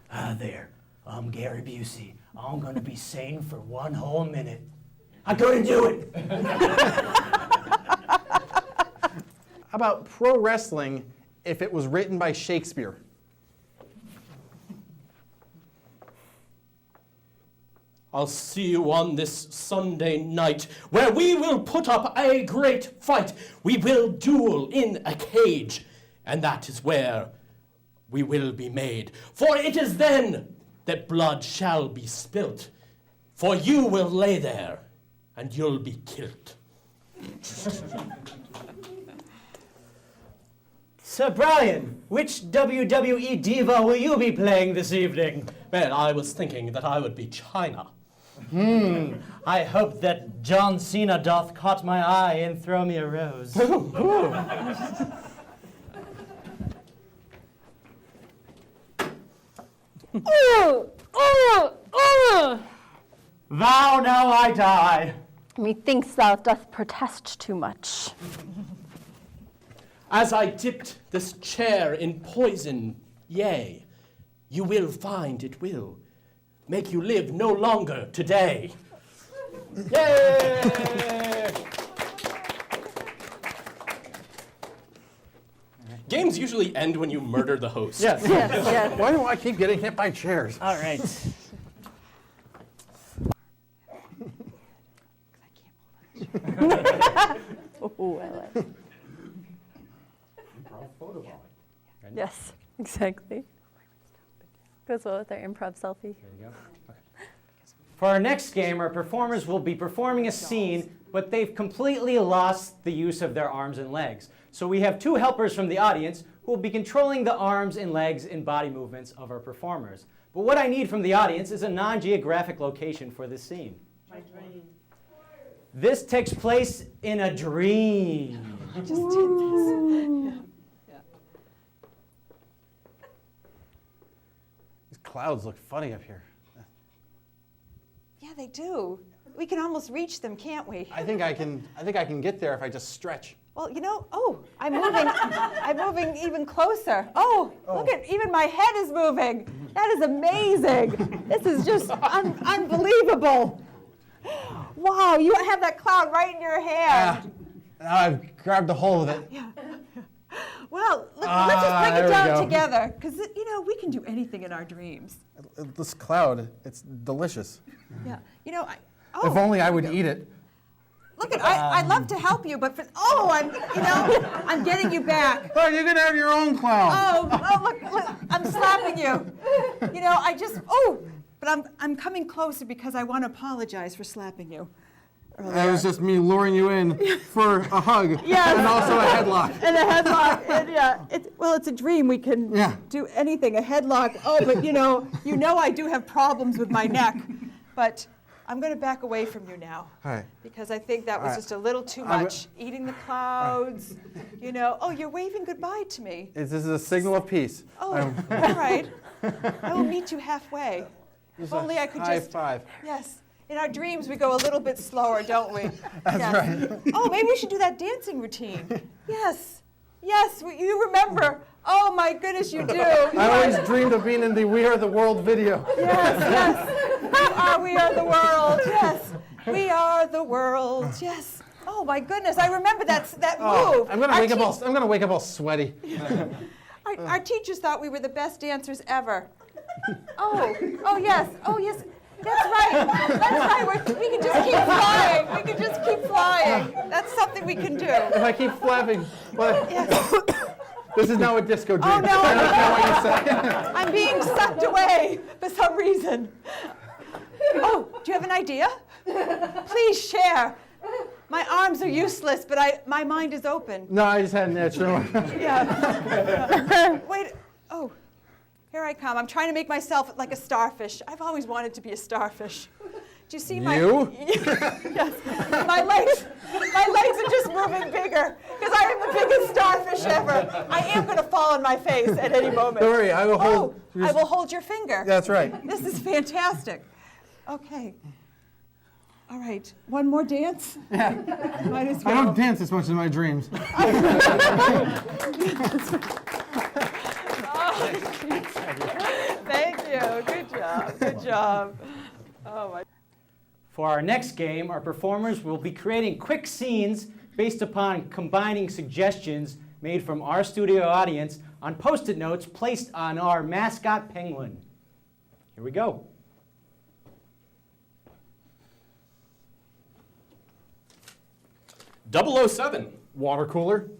Hi there, I'm Gary Busey. I'm gonna be sane for 1 whole minute. I couldn't do it. How about pro wrestling if it was written by Shakespeare? I'll see you on this Sunday night, where we will put up a great fight. We will duel in a cage, and that is where we will be made. For it is then that blood shall be spilt. For you will lay there, and you'll be killed. Sir Brian, which WWE diva will you be playing this evening? Well, I was thinking that I would be China. I hope that John Cena doth caught my eye and throw me a rose. Thou now I die. Methinks thou dost protest too much. As I dipped this chair in poison, yea, you will find it will make you live no longer today. Yay! Games usually end when you murder the host. Yes. Yes. Why do I keep getting hit by chairs? All right. Ooh, I like. Yes, exactly. Goes well with our improv selfie. There you go. Okay. For our next game, our performers will be performing a scene, but they've completely lost the use of their arms and legs. So we have 2 helpers from the audience who will be controlling the arms and legs and body movements of our performers. But what I need from the audience is a non-geographic location for this scene. My dream. This takes place in a dream. I just did this. Yeah. These clouds look funny up here. Yeah, they do. We can almost reach them, can't we? I think I can get there if I just stretch. Well, you know, I'm moving even closer. Look at, even my head is moving. That is amazing. This is just unbelievable. Wow, you have that cloud right in your hand. Now I've grabbed a hold of it. Yeah. Well, let's just bring there it we down go. together, because, you know, we can do anything in our dreams. This cloud, it's delicious. Yeah. You know, If only I would eat it. look at, I'd love to help you, but I'm getting you back. Oh, you're gonna have your own clown. Look, I'm slapping you. You know, but I'm coming closer because I want to apologize for slapping you earlier. That was just me luring you in for a hug Yes. and also a headlock. And a headlock, and yeah, it's a dream. We can do anything, a headlock. But you know I do have problems with my neck, but I'm going to back away from you now. All right. Because I think that was just a little too much. Eating the clouds, you know. Oh, you're waving goodbye to me. This is a signal of peace. Oh, all right. I will meet you halfway. If only I could high just. five. Yes. In our dreams, we go a little bit slower, don't we? That's right. Oh, maybe we should do that dancing routine. Yes. Yes, you remember. Oh, my goodness, you do. I always dreamed of being in the We Are the World video. Yes. We are the world. Yes. We are the world. Yes. Oh, my goodness. I remember that move. I'm gonna wake up all sweaty. Our teachers thought we were the best dancers ever. Oh, yes. That's right. We can just keep flying. We can just keep flying. That's something we can do. If I keep flapping, well, this is now a disco dream. Oh, no. I don't know what you're saying. I'm being sucked away for some reason. Oh, do you have an idea? Please share. My arms are useless, but my mind is open. No, I just had an itch. Yeah. Wait. Oh, here I come. I'm trying to make myself like a starfish. I've always wanted to be a starfish. Do you see my? You? Yes. My legs are just moving bigger because I am the biggest starfish ever. I am going to fall on my face at any moment. Don't worry, I will hold. I will hold your finger. That's right. This is fantastic. Okay. All right. One more dance? Yeah. Might as I well. don't dance as much in my dreams. Thank you. Good job. Good job. Oh my. For our next game, our performers will be creating quick scenes based upon combining suggestions made from our studio audience on Post-it notes placed on our mascot penguin. Here we go. .007. Water cooler.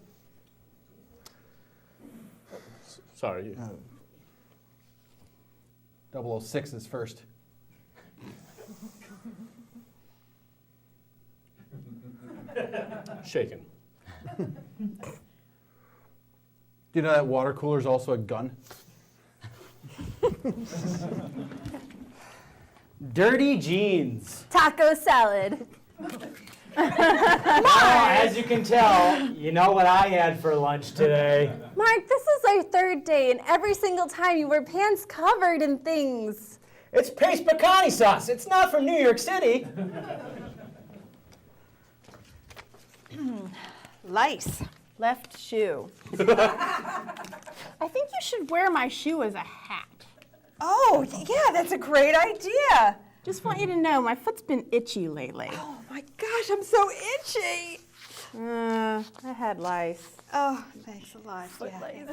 Sorry. 006 is first. Shaken. Do you know that water cooler is also a gun? Dirty jeans. Taco salad. As you can tell, you know what I had for lunch today. Mark, this is our third day, and every single time you wear pants covered in things. It's paste pecani sauce. It's not from New York City. Lice. Left shoe. I think you should wear my shoe as a hat. Oh, yeah, that's a great idea. Just want you to know, my foot's been itchy lately. Oh my gosh, I'm so itchy. I had lice. Oh, thanks a lot. Yeah.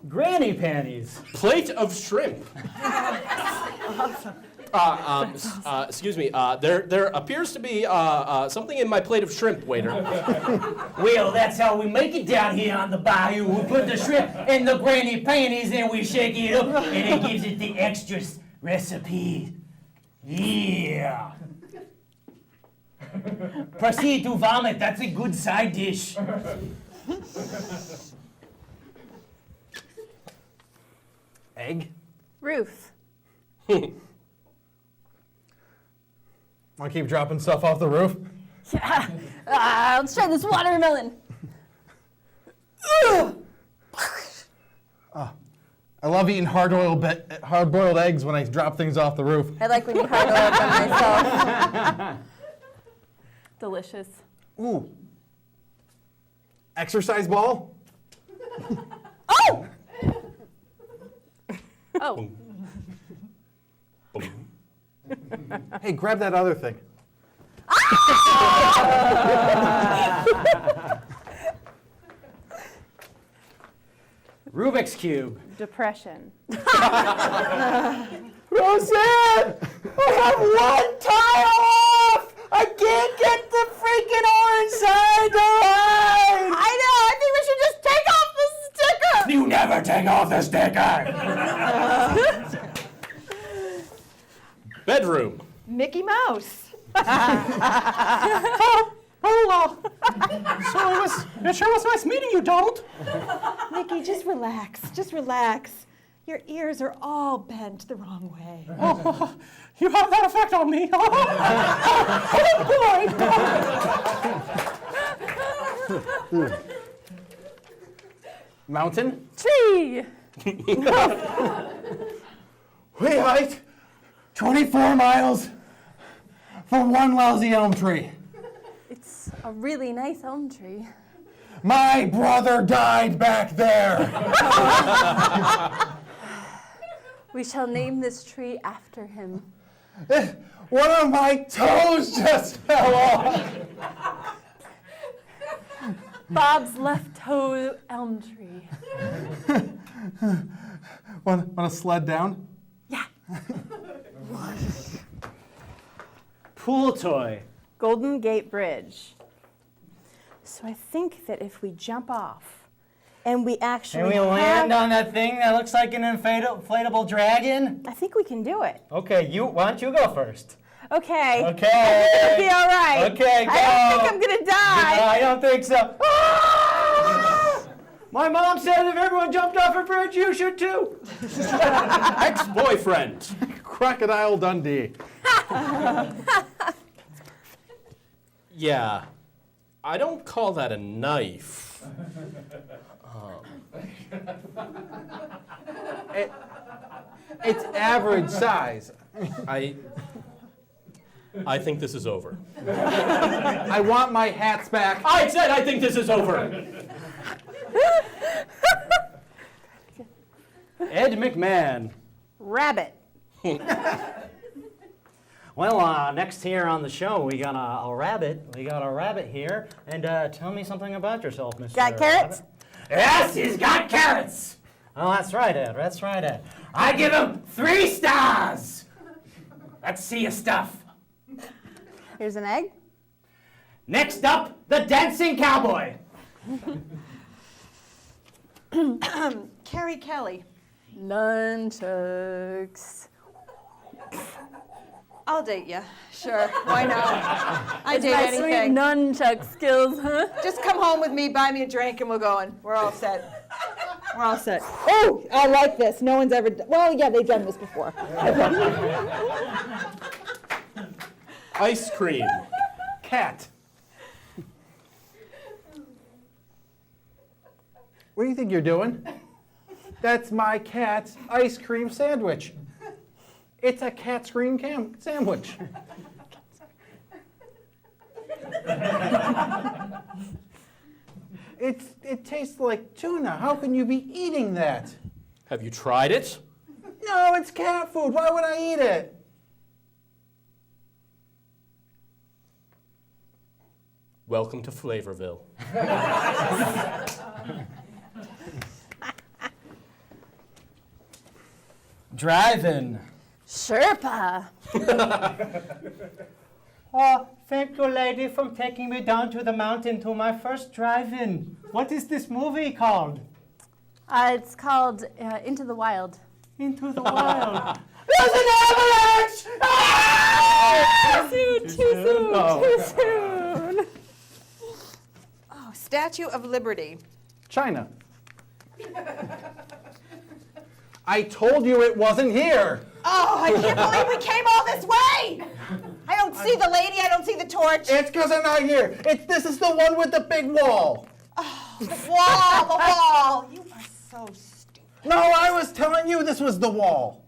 Granny panties. Plate of shrimp. Excuse me. There appears to be something in my plate of shrimp, waiter. Well, that's how we make it down here on the bayou. We put the shrimp in the granny panties and we shake it up, and it gives it the extra recipe. Yeah. Proceed to vomit. That's a good side dish. Egg? Roof. Want to keep dropping stuff off the roof? Yeah. Let's try this watermelon. I love eating hard-boiled eggs when I drop things off the roof. I like when you hard oil them myself. Delicious. Ooh. Exercise ball? Oh! Oh. Hey, grab that other thing. Rubik's Cube. Depression. Roseanne! I have one tile off! I can't get the freaking orange side to line! I know, I think we should just take off the sticker! You never take off the sticker! Bedroom. Mickey Mouse. So it sure was nice meeting you, Donald. Mickey, just relax. Just relax. Your ears are all bent the wrong way. Oh, you have that effect on me. Oh, boy. Mountain? Tree. We hiked 24 miles for one lousy elm tree. It's a really nice elm tree. My brother died back there. We shall name this tree after him. One of my toes just fell off. Bob's left toe elm tree. Want to sled down? Yeah. Pool toy. Golden Gate Bridge. So I think that if we jump off and we actually Can we land on that thing that looks like an inflatable dragon? I think we can do it. Okay, why don't you go first? Okay. Okay. It'll be all right. Okay, go. I don't think I'm gonna die. I don't think so. Ah! My mom said if everyone jumped off a bridge, you should too. Ex-boyfriend. Crocodile Dundee. Yeah. I don't call that a knife. It's average size. I think this is over. I want my hats back. I said I think this is over. Ed McMahon. Rabbit. Well, next here on the show, we got a rabbit. We got a rabbit here. And tell me something about yourself, Mr. Got carrots? Rabbit. Yes, he's got carrots. Oh, that's right, Ed. That's right, Ed. I give him 3 stars. Let's see your stuff. Here's an egg. Next up, the dancing cowboy. Carrie Kelly. Nunchucks. I'll date you. Sure. Why not? I date My sweet anything. nunchuck skills, huh? Just come home with me, buy me a drink, and we're going. We're all set. We're all set. Oh, I like this. No one's ever. Well, yeah, they've done this before. Ice cream. Cat. What do you think you're doing? That's my cat's ice cream sandwich. It's a cat cream sandwich. It tastes like tuna. How can you be eating that? Have you tried it? No, it's cat food. Why would I eat it? Welcome to Flavorville. Driving. Sherpa. Oh, thank you, lady, for taking me down to the mountain to my first drive-in. What is this movie called? It's called Into the Wild. Into the Wild. There's an avalanche! Ah! Too soon. Oh, Statue of Liberty. China. I told you it wasn't here. Oh, I can't believe we came all this way! I don't see the lady, I don't see the torch. It's because I'm not here. This is the one with the big wall. Oh, the wall. You are so stupid. No, I was telling you this was the wall.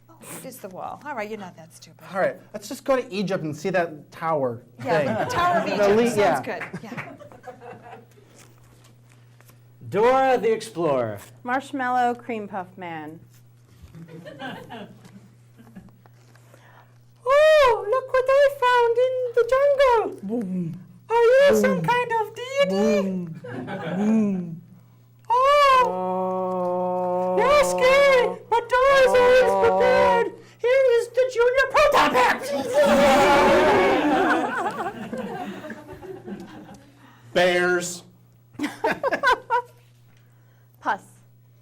Oh, it is the wall. All right, you're not that stupid. All right, let's just go to Egypt and see that tower Yeah, thing. Tower of The Egypt. elite- Sounds yeah. good. Yeah. Dora the Explorer. Marshmallow Cream Puff Man. Oh, look what I found in the jungle. Boom. Are you some kind of deity? Oh, you're scared, but Dora is always prepared. Here is the Junior Proton Pack. Bears. Pus.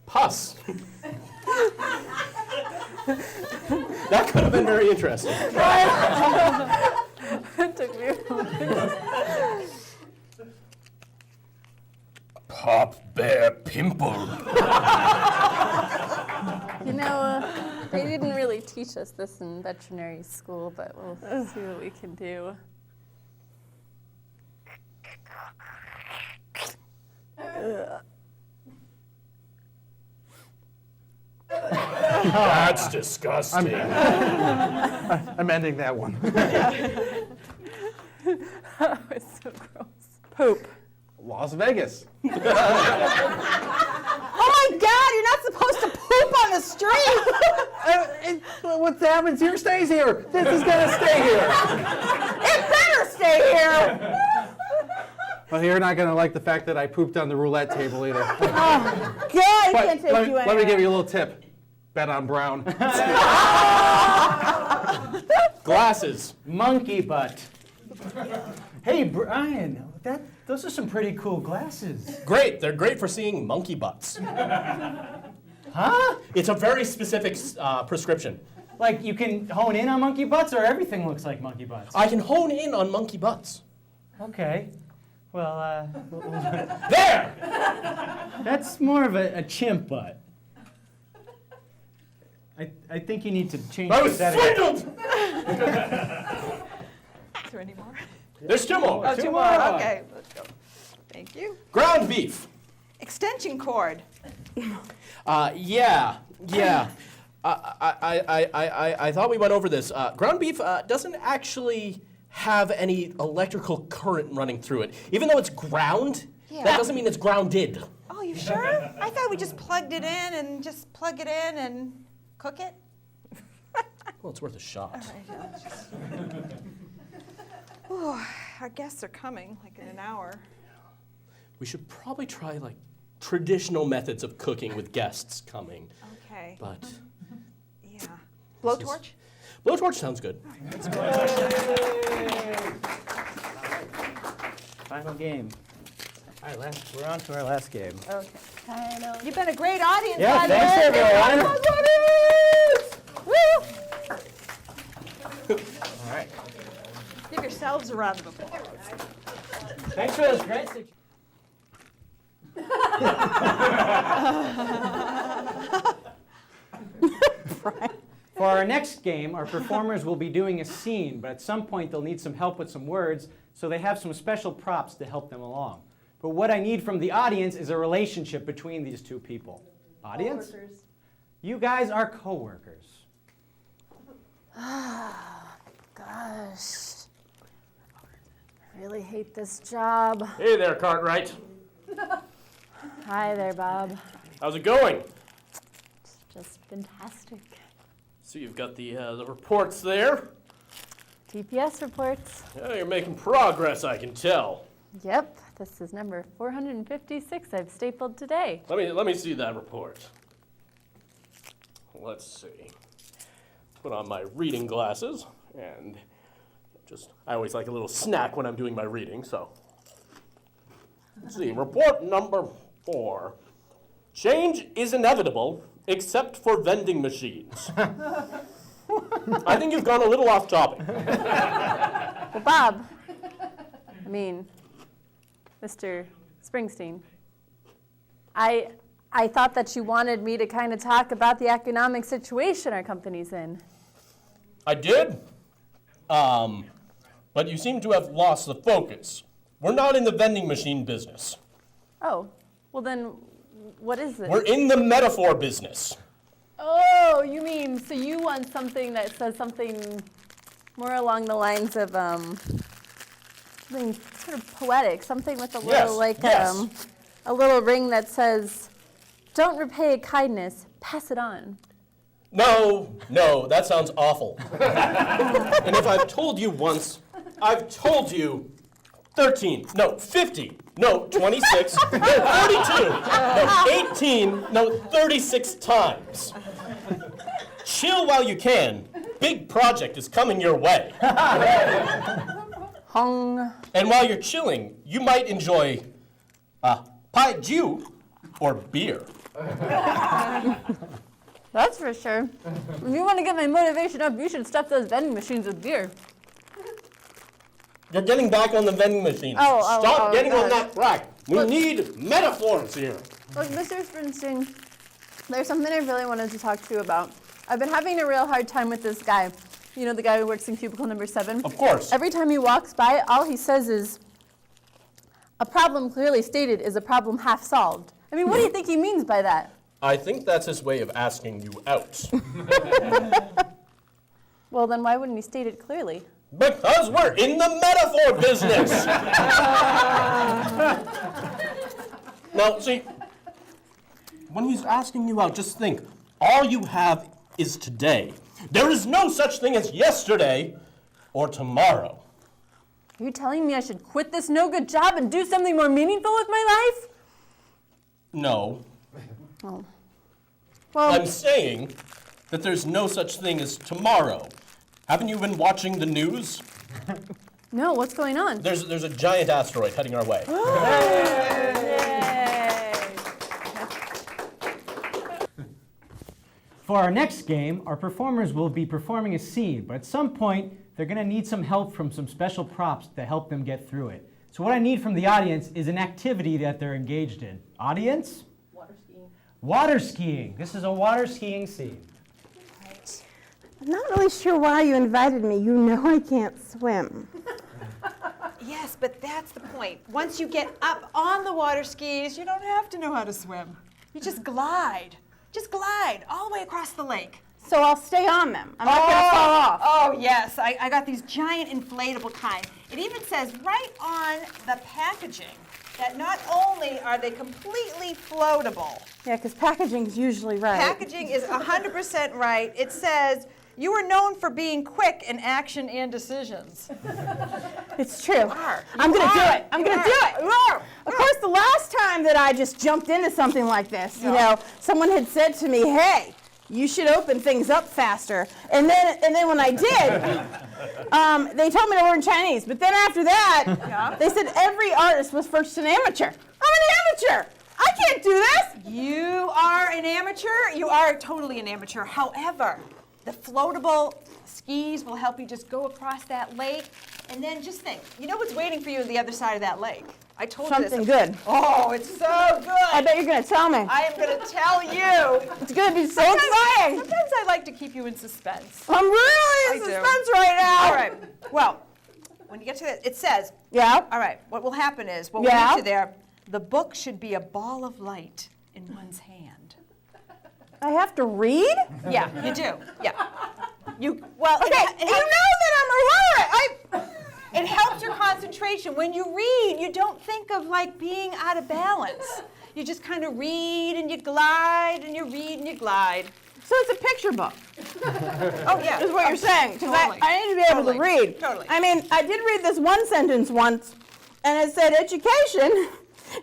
Pus. That could have been very interesting. It took me a moment. Pop Bear Pimple. You know, they didn't really teach us this in veterinary school, but we'll see what we can do. That's disgusting. I'm ending that one. That was so gross. Poop. Las Vegas. Oh my God, you're not supposed to poop on the street. What happens here stays here. This is going to stay here. It better stay here. Well, you're not going to like the fact that I pooped on the roulette table either. God, I But can't take let, you let me anywhere. give you a little tip. Bet on Brown. Glasses. Monkey butt. Hey, Brian, those are some pretty cool glasses. Great. They're great for seeing monkey butts. Huh? It's a very specific prescription. Like you can hone in on monkey butts, or everything looks like monkey butts? I can hone in on monkey butts. Okay. Well, There! that's more of a chimp butt. I think you need to change I the was setting. swindled! Is there any more? There's two more. Oh, two more. Okay, let's go. Thank you. Ground beef. Extension cord. Yeah. I thought we went over this. Ground beef doesn't actually have any electrical current running through it. Even though it's ground, that doesn't mean it's grounded. Oh, you sure? I thought we just plugged it in and just plug it in and cook it. Well, it's worth a shot. Ooh, our guests are coming, like in an hour. We should probably try like traditional methods of cooking with guests coming. Okay. But Yeah. Blowtorch? blowtorch sounds good. Final game. All right, we're on to our last game. Okay. I know. You've been a great audience, Yeah, by the thanks, way. everyone. Woo! All right. Give yourselves a round of applause. Thanks for those great For our next game, our performers will be doing a scene, but at some point they'll need some help with some words, so they have some special props to help them along. But what I need from the audience is a relationship between these two people. Audience? Coworkers. You guys are coworkers. Gosh. I really hate this job. Hey there, Cartwright. Hi there, Bob. How's it going? It's just fantastic. So you've got the reports there. TPS reports. Yeah, you're making progress, I can tell. Yep, this is number 456 I've stapled today. Let me see that report. Let's see. put on my reading glasses, and I always like a little snack when I'm doing my reading, so. Let's see, report number 4. Change is inevitable, except for vending machines. I think you've gone a little off topic. Well, Bob, Mr. Springsteen, I thought that you wanted me to kind of talk about the economic situation our company's in. I did, but you seem to have lost the focus. We're not in the vending machine business. Oh, well then, what is it? We're in the metaphor business. Oh, you mean, so you want something that says something more along the lines of, something sort of poetic, something with a little, a little ring that says, don't repay a kindness, pass it on. No, that sounds awful. And if I've told you once, I've told you 13, no, 50, no, 26, no, 42, no, 18, no, 36 times. Chill while you can. Big project is coming your way. Hung. And while you're chilling, you might enjoy pai jiu or beer. That's for sure. If you want to get my motivation up, you should stuff those vending machines with beer. You're getting back on the vending machines. Stop getting on that track. We need metaphors here. Look, Mr. Springsteen, there's something I really wanted to talk to you about. I've been having a real hard time with this guy. You know, the guy who works in cubicle number 7? Of course. Every time he walks by, all he says is, a problem clearly stated is a problem half solved. I mean, what do you think he means by that? I think that's his way of asking you out. Well, then why wouldn't he state it clearly? Because we're in the metaphor business. Now, see, when he's asking you out, just think, all you have is today. There is no such thing as yesterday or tomorrow. Are you telling me I should quit this no-good job and do something more meaningful with my life? No. Oh. Well, I'm saying that there's no such thing as tomorrow. Haven't you been watching the news? no, what's going on? There's a giant asteroid heading our way. For our next game, our performers will be performing a scene, but at some point, they're going to need some help from some special props to help them get through it. So what I need from the audience is an activity that they're engaged in. Audience? Water skiing. Water skiing. This is a water skiing scene. I'm not really sure why you invited me. You know I can't swim. Yes, but that's the point. Once you get up on the water skis, you don't have to know how to swim. You just glide. Just glide all the way across the lake. So I'll stay on them. I'm not going to fall off. Oh, yes. I got these giant inflatable kind. It even says right on the packaging that not only are they completely floatable. Yeah, because packaging's usually right. Packaging is 100% right. It says, you are known for being quick in action and decisions. It's true. I'm going to do it. I'm going to do it. Of course, the last time that I just jumped into something like this, you know, someone had said to me, hey, you should open things up faster. And then when I did, they told me to learn Chinese. But then after that, they said every artist was first an amateur. I'm an amateur. I can't do this. You are an amateur. You are totally an amateur. However, the floatable skis will help you just go across that lake. And then just think, you know what's waiting for you on the other side of that lake? I told you this. Something good. Oh, it's so good. I bet you're going to tell me. I am going to tell you. It's going to be so exciting. Sometimes I like to keep you in suspense. I'm really in suspense right now. All right. Well, when you get to it, it says, Yeah. all right, what will happen is, what will lead you there, the book should be a ball of light in one's hand. I have to read? Yeah, you do. Yeah. Okay, you know that I'm a lawyer. It helps your concentration. When you read, you don't think of like being out of balance. You just kind of read and you glide and you read and you glide. So it's a picture book. Oh, yeah. Is what you're saying. Because Totally. I need to be able to read. Totally. I mean, I did read this one sentence once, and it said, education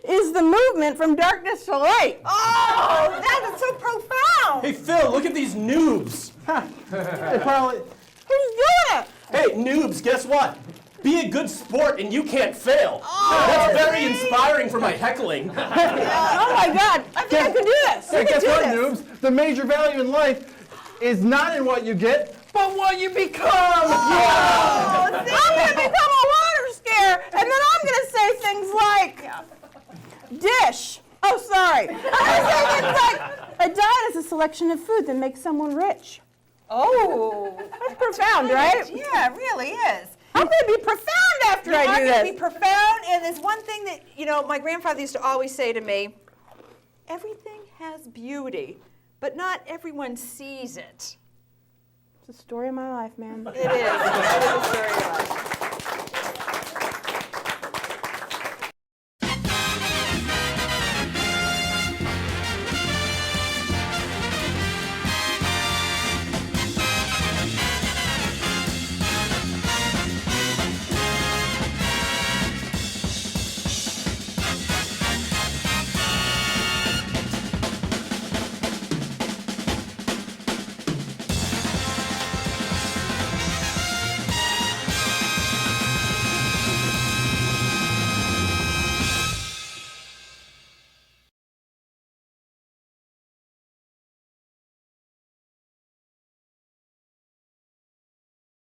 is the movement from darkness to light. Oh, that is so profound. Hey, Phil, look at these noobs. They probably, Who's doing it? Hey, noobs, guess what? Be a good sport and you can't fail. That's very inspiring for my heckling. Oh my God, I think I could do this. hey, I guess could do what, this. noobs? The major value in life is not in what you get, but what you become. I'm going to become a water scare, and then I'm going to say things like, dish. Oh, sorry. I'm going to say things like, a diet is a selection of food that makes someone rich. Oh, That's profound, right? yeah, it really is. I'm going to be profound after I do I'm this. going to be profound, and there's one thing that, my grandfather used to always say to me, everything has beauty, but not everyone sees it. It's the story of my life, man. It is. It is a story of life.